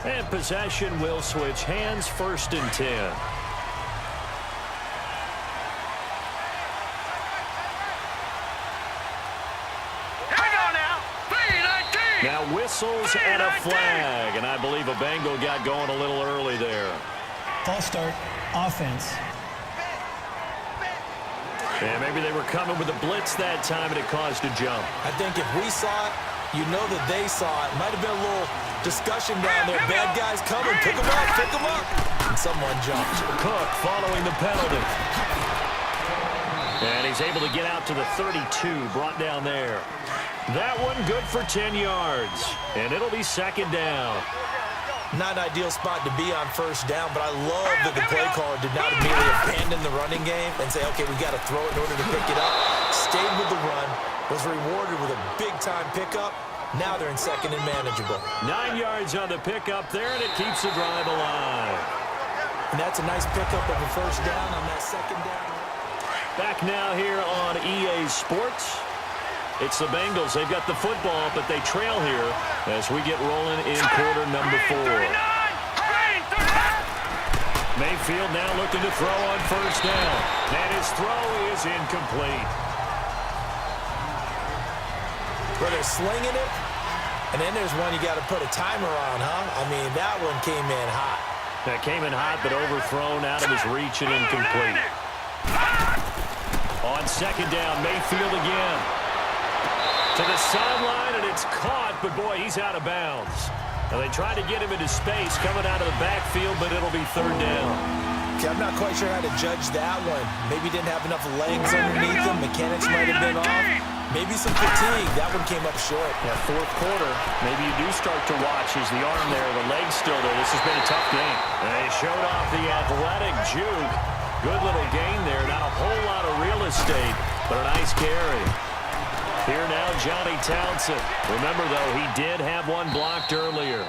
Speaker 2: And possession will switch hands, 1st and 10. Now whistles and a flag, and I believe a Bengal got going a little early there.
Speaker 6: False start, offense.
Speaker 2: And maybe they were coming with a blitz that time, and it caused a jump.
Speaker 3: I think if we saw it, you know that they saw it. Might have been a little discussion down there. Bad guys coming, pick them up. And someone jumped.
Speaker 2: Cook following the penalty. And he's able to get out to the 32, brought down there. That one good for 10 yards, and it'll be 2nd down.
Speaker 3: Not an ideal spot to be on 1st down, but I love that the play caller did not immediately abandon the running game and say, okay, we got to throw it in order to pick it up. Stayed with the run, was rewarded with a big-time pickup. Now they're in 2nd and manageable.
Speaker 2: 9 yards on the pickup there, and it keeps the drive alive.
Speaker 3: And that's a nice pickup of a 1st down on that 2nd down.
Speaker 2: Back now here on EA Sports. It's the Bengals. They've got the football, but they trail here as we get rolling in quarter number 4. Mayfield now looking to throw on 1st down. And his throw is incomplete.
Speaker 3: Where they're slinging it, and then there's one you got to put a timer on, huh? I mean, that one came in hot.
Speaker 2: That came in hot, but overthrown out of his reach and incomplete. On 2nd down, Mayfield again. To the sideline, and it's caught, but boy, he's out of bounds. Now they tried to get him into space coming out of the backfield, but it'll be 3rd down.
Speaker 3: Okay, I'm not quite sure how to judge that one. Maybe didn't have enough legs underneath him. Mechanics might have been off. Maybe some fatigue. That one came up short.
Speaker 2: Yeah, 4th quarter, maybe you do start to watch as the arm there, the leg's still there. This has been a tough game. And they showed off the athletic juke. Good little gain there. Not a whole lot of real estate, but a nice carry. Here now, Johnny Townsend. Remember, though, he did have one blocked earlier.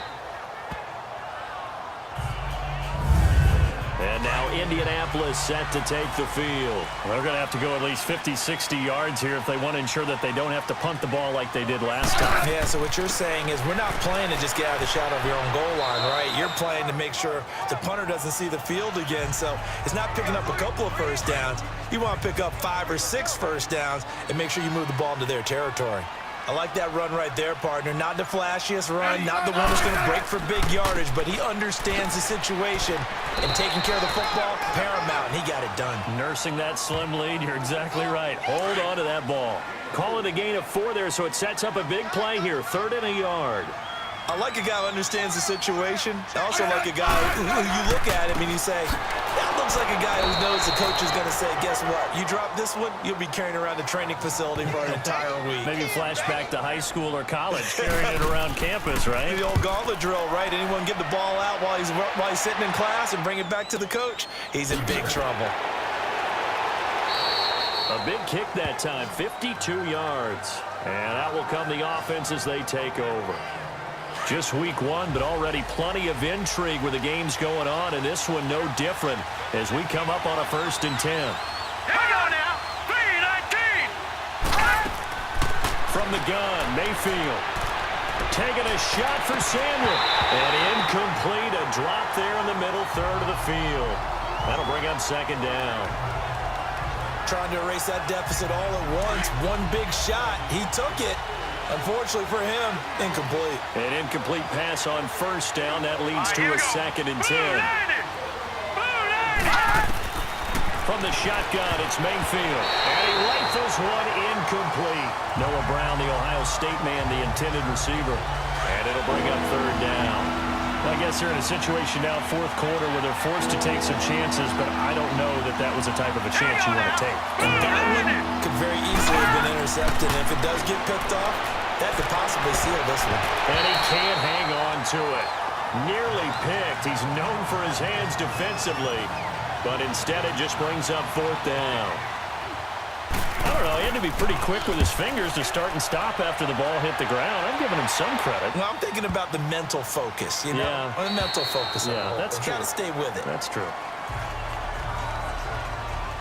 Speaker 2: And now Indianapolis set to take the field.
Speaker 5: They're going to have to go at least 50, 60 yards here if they want to ensure that they don't have to punt the ball like they did last time.
Speaker 3: Yeah, so what you're saying is we're not playing to just get out of the shadow of your own goal line, right? You're playing to make sure the punter doesn't see the field again. So it's not picking up a couple of 1st downs. You want to pick up 5 or 6 1st downs and make sure you move the ball into their territory. I like that run right there, partner. Not the flashiest run, not the one that's going to break for big yardage, but he understands the situation, and taking care of the football, paramount, and he got it done.
Speaker 5: Nursing that slim lead, you're exactly right. Hold on to that ball.
Speaker 2: Call it a gain of 4 there, so it sets up a big play here, 3rd and a yard.
Speaker 3: I like a guy who understands the situation. I also like a guy who you look at him and you say, that looks like a guy who knows the coach is going to say, guess what? You drop this one, you'll be carrying around the training facility for an entire week.
Speaker 5: Maybe flashback to high school or college, carrying it around campus, right?
Speaker 3: The old gauntlet drill, right? Anyone get the ball out while he's sitting in class and bring it back to the coach? He's in big trouble.
Speaker 2: A big kick that time, 52 yards. And out will come the offense as they take over. Just week 1, but already plenty of intrigue where the game's going on, and this one no different as we come up on a 1st and 10.
Speaker 4: Here we go now. 3-19.
Speaker 2: From the gun, Mayfield. Taking a shot for Samuel. And incomplete, a drop there in the middle 3rd of the field. That'll bring up 2nd down.
Speaker 3: Trying to erase that deficit all at once. One big shot. He took it. Unfortunately for him, incomplete.
Speaker 2: An incomplete pass on 1st down. That leads to a 2nd and 10. From the shotgun, it's Mayfield. And he rifles one incomplete. Noah Brown, the Ohio State man, the intended receiver. And it'll bring up 3rd down.
Speaker 5: Well, I guess they're in a situation now, 4th quarter, where they're forced to take some chances, but I don't know that that was the type of a chance you want to take.
Speaker 3: And that one could very easily have been intercepted. And if it does get picked off, that could possibly seal this one.
Speaker 2: And he can't hang on to it. Nearly picked. He's known for his hands defensively, but instead it just brings up 4th down.
Speaker 5: don't know. He had to be pretty quick with his fingers to start and stop after the ball hit the ground. I'm giving him some credit.
Speaker 3: Well, I'm thinking about the mental focus, you know?
Speaker 5: Yeah.
Speaker 3: Or the mental focus.
Speaker 5: Yeah, that's true.
Speaker 3: Got to stay with it.
Speaker 5: That's true.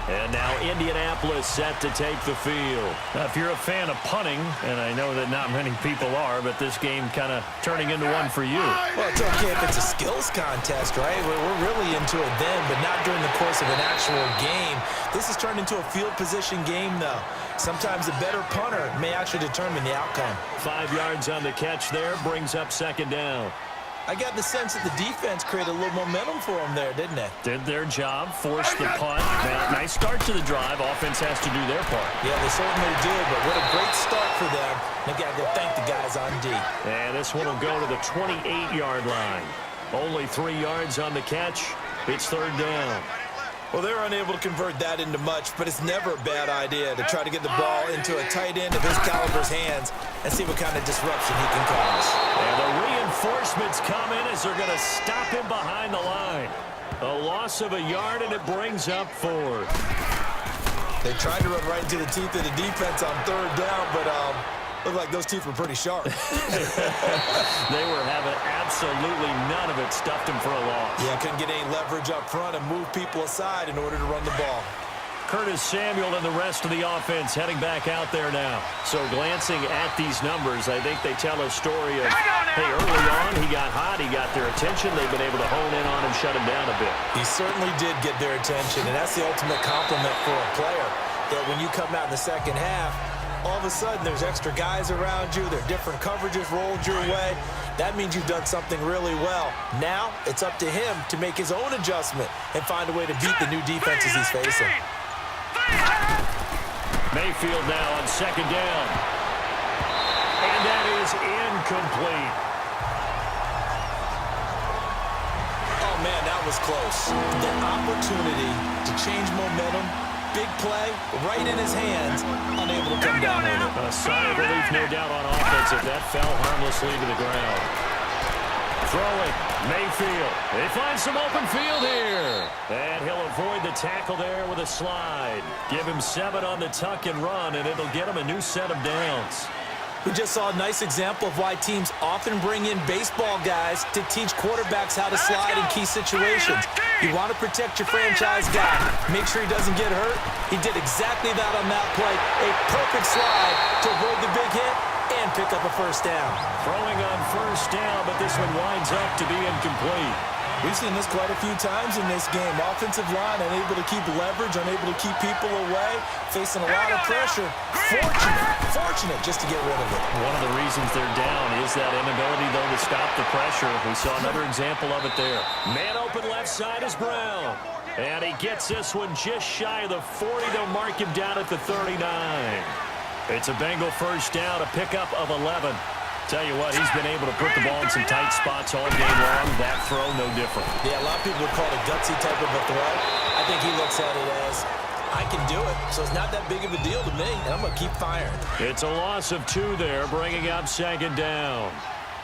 Speaker 5: And now Indianapolis set to take the field. Now, if you're a fan of punting, and I know that not many people are, but this game kind of turning into one for you.
Speaker 3: Well, it's okay if it's a skills contest, right? We're really into it then, but not during the course of an actual game. This has turned into a field position game, though. Sometimes a better punter may actually determine the outcome.
Speaker 2: 5 yards on the catch there, brings up second down.
Speaker 3: I got the sense that the defense created a little momentum for them there, didn't it?
Speaker 5: Did their job, forced the punt. Now, nice start to the drive. Offense has to do their part.
Speaker 3: Yeah, they certainly do, but what a great start for them. They got to go thank the guys on D.
Speaker 2: And this one will go to the 28-yard line. Only 3 yards on the catch. It's third down.
Speaker 3: Well, they're unable to convert that into much, but it's never a bad idea to try to get the ball into a tight end of his caliber's hands and see what kind of disruption he can cause.
Speaker 2: And the reinforcements come in as they're going to stop him behind the line. A loss of a yard, and it brings up fourth.
Speaker 3: They tried to run right into the teeth of the defense on third down, but looked like those teeth were pretty sharp.
Speaker 2: They were having absolutely none of it, stuffed him for a loss.
Speaker 3: Yeah, couldn't get any leverage up front and move people aside in order to run the ball.
Speaker 2: Curtis Samuel and the rest of the offense heading back out there now. So glancing at these numbers, I think they tell a story of, hey, early on he got hot, he got their attention, they've been able to hone in on him, shut him down a bit.
Speaker 3: He certainly did get their attention, and that's the ultimate compliment for a player, that when you come out in the second half, all of a sudden there's extra guys around you, there are different coverages rolled your way. That means you've done something really well. Now it's up to him to make his own adjustment and find a way to beat the new defenses he's facing.
Speaker 2: Mayfield now on second down. And that is incomplete.
Speaker 3: Oh, man, that was close. The opportunity to change momentum, big play, right in his hands, unable to come down with it.
Speaker 2: A sigh of relief, no doubt, on offense if that fell harmlessly to the ground. Throwing, Mayfield. They find some open field here. And he'll avoid the tackle there with a slide. Give him 7 on the tuck and run, and it'll get him a new set of downs.
Speaker 3: We just saw a nice example of why teams often bring in baseball guys to teach quarterbacks how to slide in key situations. You want to protect your franchise guy. Make sure he doesn't get hurt. He did exactly that on that play. A perfect slide to avoid the big hit and pick up a first down.
Speaker 2: Throwing on first down, but this one winds up to be incomplete.
Speaker 3: We've seen this quite a few times in this game. Offensive line unable to keep leverage, unable to keep people away, facing a lot of pressure. Fortunate just to get rid of it.
Speaker 2: One of the reasons they're down is that inability, though, to stop the pressure. We saw another example of it there. Man open left side is Brown. And he gets this one just shy of the 40. They'll mark him down at the 39. It's a Bengal first down, a pickup of 11. Tell you what, he's been able to put the ball in some tight spots all game long. That throw, no different.
Speaker 3: Yeah, a lot of people would call it a gutsy type of a throw. I think he looks at it as, I can do it, so it's not that big of a deal to me, and I'm going to keep firing.
Speaker 2: It's a loss of 2 there, bringing up second down.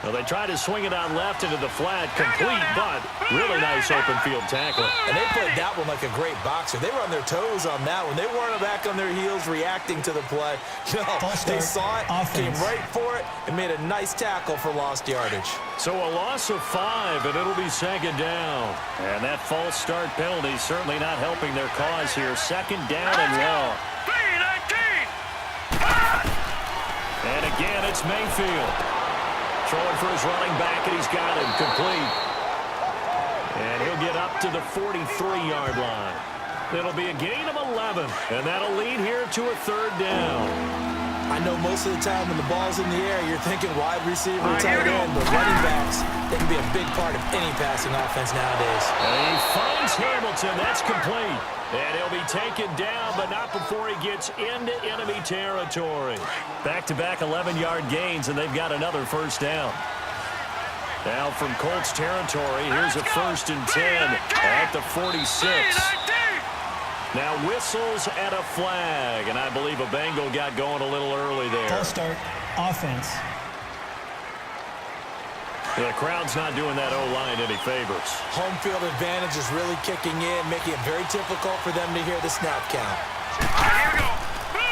Speaker 2: Well, they try to swing it out left into the flat, complete, but really nice open field tackle.
Speaker 3: And they played that one like a great boxer. They were on their toes on that one. They weren't back on their heels reacting to the play. No, they saw it, came right for it, and made a nice tackle for lost yardage.
Speaker 2: So a loss of 5, and it'll be second down. And that false start penalty certainly not helping their cause here. Second down and long. And again, it's Mayfield. Throwing for his running back, and he's got him complete. And he'll get up to the 43-yard line. It'll be a gain of 11, and that'll lead here to a third down.
Speaker 3: I know most of the time when the ball's in the air, you're thinking wide receiver and tight end, but running backs, they can be a big part of any passing offense nowadays.
Speaker 2: And he finds Hamilton. That's complete. And he'll be taken down, but not before he gets into enemy territory. Back-to-back 11-yard gains, and they've got another first down. Now from Colts territory, here's a 1st and 10 at the 46. Now whistles and a flag, and I believe a Bengal got going a little early there.
Speaker 6: False start, offense.
Speaker 2: The crowd's not doing that O-line any favors.
Speaker 3: Home field advantage is really kicking in, making it very difficult for them to hear the snap count.
Speaker 4: Here we go.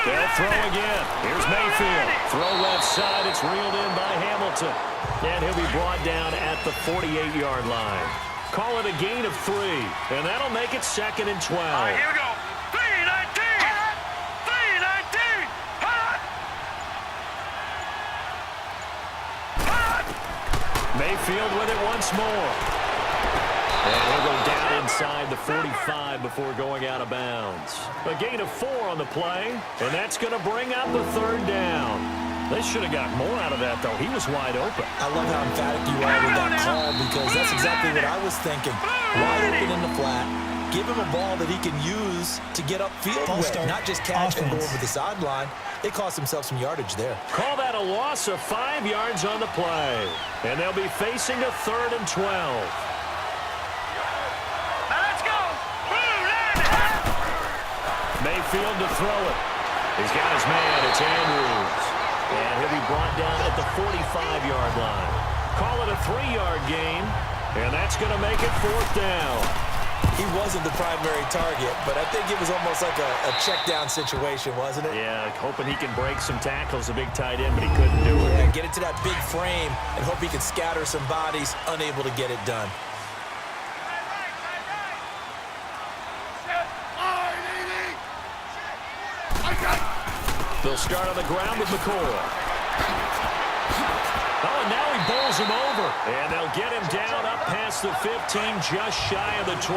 Speaker 2: They'll throw again. Here's Mayfield. Throw left side. It's reeled in by Hamilton. And he'll be brought down at the 48-yard line. Call it a gain of 3. And that'll make it 2nd and 12.
Speaker 4: All right, here we go. 3-19. 3-19.
Speaker 2: Mayfield with it once more. And he'll go down inside the 45 before going out of bounds. A gain of 4 on the play, and that's going to bring up a 3rd down. They should have got more out of that, though. He was wide open.
Speaker 3: I love how emphatic you are with that call because that's exactly what I was thinking. Wide open in the flat. Give him a ball that he can use to get upfield with, not just catch and go over the sideline. They cost themselves some yardage there.
Speaker 2: Call that a loss of 5 yards on the play. And they'll be facing a 3rd and 12. Mayfield to throw it. He's got his man. It's Andrews. And he'll be brought down at the 45-yard line. Call it a 3-yard gain. And that's going to make it 4th down.
Speaker 3: He wasn't the primary target, but I think it was almost like a check down situation, wasn't it?
Speaker 2: Yeah, hoping he can break some tackles, a big tight end, but he couldn't do it.
Speaker 3: Yeah, get it to that big frame and hope he can scatter some bodies, unable to get it done.
Speaker 2: They'll start on the ground with McCoy. Oh, and now he bowls him over. And they'll get him down up past the 15, just shy of the 20.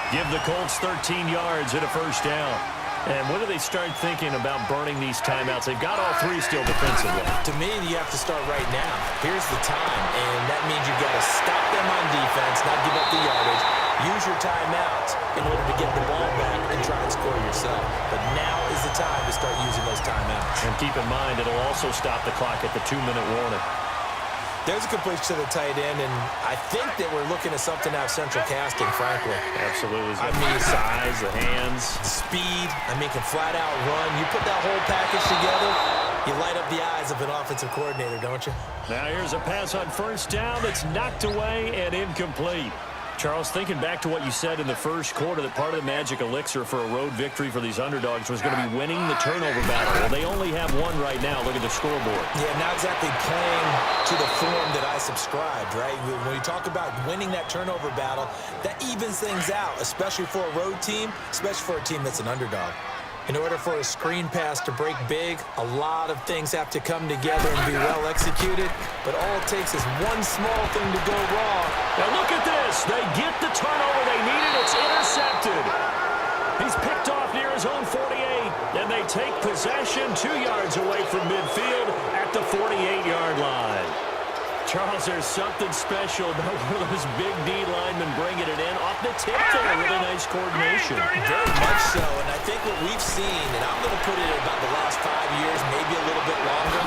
Speaker 2: Give the Colts 13 yards and a 1st down. And when do they start thinking about burning these timeouts? They've got all 3 still defensively.
Speaker 3: To me, you have to start right now. Here's the time, and that means you've got to stop them on defense, not give up the yardage. Use your timeouts in order to get the ball back and try and score yourself. But now is the time to start using those timeouts.
Speaker 2: And keep in mind, it'll also stop the clock at the 2-minute warning.
Speaker 3: There's a completion to the tight end, and I think that we're looking at something out of central casting, frankly.
Speaker 2: Absolutely.
Speaker 3: I mean,
Speaker 2: the size, the hands.
Speaker 3: The speed, I mean, can flat out run. You put that whole package together, you light up the eyes of an offensive coordinator, don't you?
Speaker 2: Now here's a pass on 1st down that's knocked away and incomplete. Charles, thinking back to what you said in the first quarter, that part of the magic elixir for a road victory for these underdogs was going to be winning the turnover battle. Well, they only have one right now. Look at the scoreboard.
Speaker 3: Yeah, not exactly playing to the form that I subscribed, right? When you talk about winning that turnover battle, that evens things out, especially for a road team, especially for a team that's an underdog. In order for a screen pass to break big, a lot of things have to come together and be well executed, but all it takes is one small thing to go wrong.
Speaker 2: Now look at this. They get the turnover they needed. It's intercepted. He's picked off near his own 48, and they take possession 2 yards away from midfield at the 48-yard line. Charles, there's something special about one of those big D linemen bringing it in off the tip there. Really nice coordination.
Speaker 3: Very much so, and I think what we've seen, and I'm going to put it at about the last 5 years, maybe a little bit longer,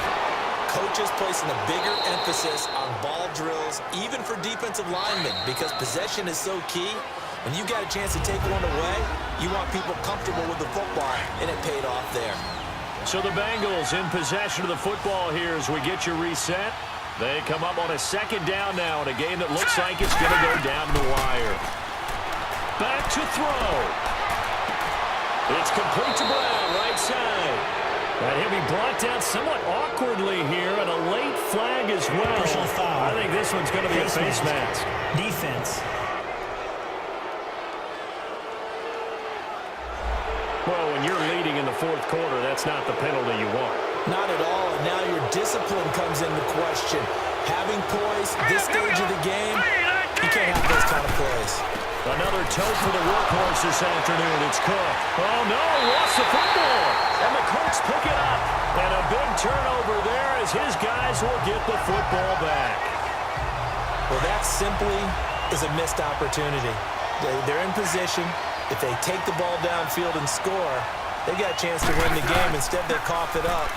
Speaker 3: coaches placing a bigger emphasis on ball drills, even for defensive linemen, because possession is so key. When you got a chance to take one away, you want people comfortable with the football, and it paid off there.
Speaker 2: So the Bengals in possession of the football here as we get you reset. They come up on a 2nd down now in a game that looks like it's going to go down the wire. Back to throw. It's complete to Brown, right side. And he'll be brought down somewhat awkwardly here, and a late flag as well.
Speaker 6: Personal foul.
Speaker 2: I think this one's going to be a face mask.
Speaker 6: Defense.
Speaker 2: Well, when you're leading in the 4th quarter, that's not the penalty you want.
Speaker 3: Not at all, and now your discipline comes into question. Having poise this stage of the game, you can't have those kind of plays.
Speaker 2: Another toe for the workhorse this afternoon. It's Cook. Oh, no, lost the football. And the Colts pick it up. And a big turnover there as his guys will get the football back.
Speaker 3: Well, that simply is a missed opportunity. They're in position. If they take the ball downfield and score, they got a chance to win the game. Instead, they cough it up.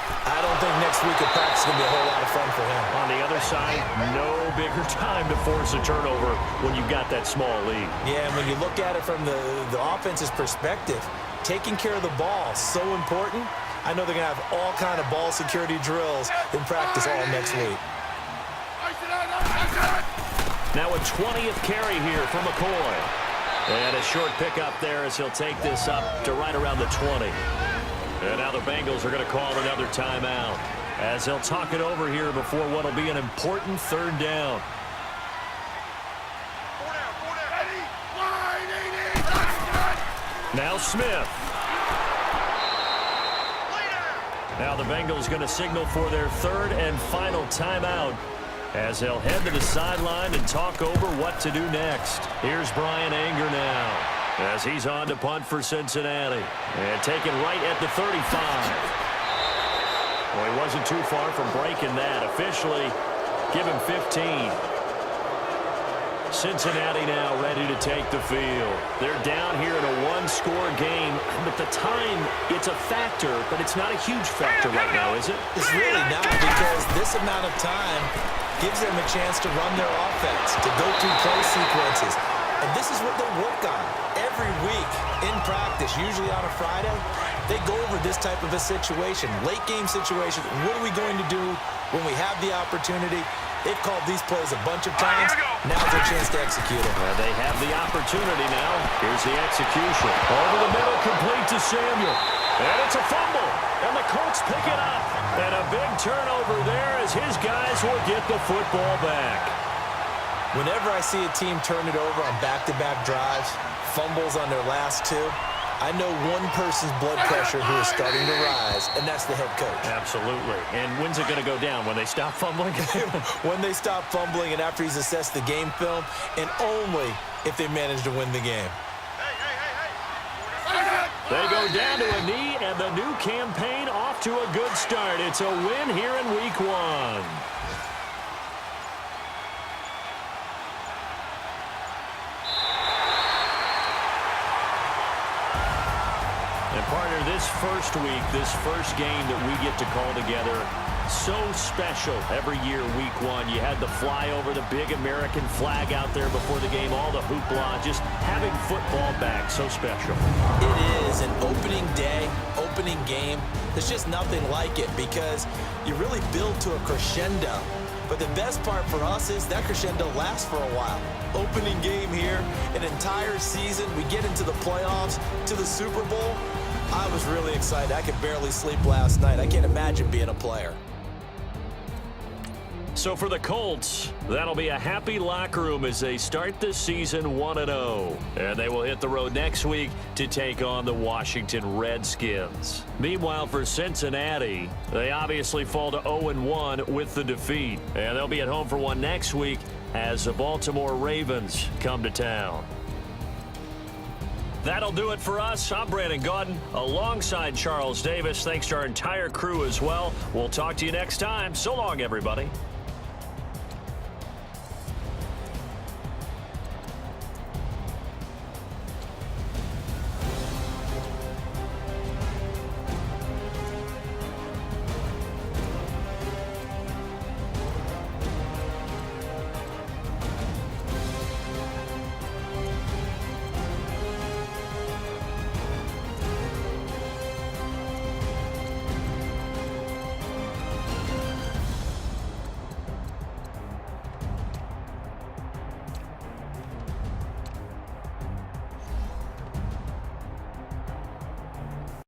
Speaker 3: I don't think next week of practice is going to be a whole lot of fun for him.
Speaker 2: On the other side, no bigger time to force a turnover when you've got that small lead.
Speaker 3: Yeah, and when you look at it from the offense's perspective, taking care of the ball is so important. I know they're going to have all kind of ball security drills in practice all next week.
Speaker 2: Now a 20th carry here for McCoy. And a short pickup there as he'll take this up to right around the 20. And now the Bengals are going to call another timeout as they'll talk it over here before what will be an important third down. Now Smith. Now the Bengals going to signal for their third and final timeout as they'll head to the sideline and talk over what to do next. Here's Brian Anger now as he's on to punt for Cincinnati. And taken right at the 35. Well, he wasn't too far from breaking that. Officially, give him 15. Cincinnati now ready to take the field. They're down here in a one-score game, but the time, it's a factor, but it's not a huge factor right now, is it?
Speaker 3: It's really not, because this amount of time gives them a chance to run their offense, to go through play sequences. And this is what they work on every week in practice, usually on a Friday. They go over this type of a situation, late-game situation. What are we going to do when we have the opportunity? They've called these plays a bunch of times. Now's their chance to execute it.
Speaker 2: They have the opportunity now. Here's the execution. Over the middle, complete to Samuel. And it's a fumble. And the Colts pick it up. And a big turnover there as his guys will get the football back.
Speaker 3: Whenever I see a team turn it over on back-to-back drives, fumbles on their last two, I know one person's blood pressure who is starting to rise, and that's the head coach.
Speaker 2: Absolutely. And when's it going to go down? When they stop fumbling?
Speaker 3: When they stop fumbling and after he's assessed the game film, and only if they manage to win the game.
Speaker 2: They go down to a knee, and the new campaign off to a good start. It's a win here in Week 1. And partner, this first week, this first game that we get to call together, so special every year, Week 1. You had the flyover, the big American flag out there before the game, all the hoopla, just having football back, so special.
Speaker 3: It is an opening day, opening game. There's just nothing like it because you really build to a crescendo. But the best part for us is that crescendo lasts for a while. Opening game here, an entire season, we get into the playoffs, to the Super Bowl. I was really excited. I could barely sleep last night. I can't imagine being a player.
Speaker 2: So for the Colts, that'll be a happy locker room as they start the season 1-0. And they will hit the road next week to take on the Washington Redskins. Meanwhile, for Cincinnati, they obviously fall to 0-1 with the defeat. And they'll be at home for one next week as the Baltimore Ravens come to town. That'll do it for us. I'm Brandon Gaudin alongside Charles Davis. Thanks to our entire crew as well. We'll talk to you next time. So long, everybody.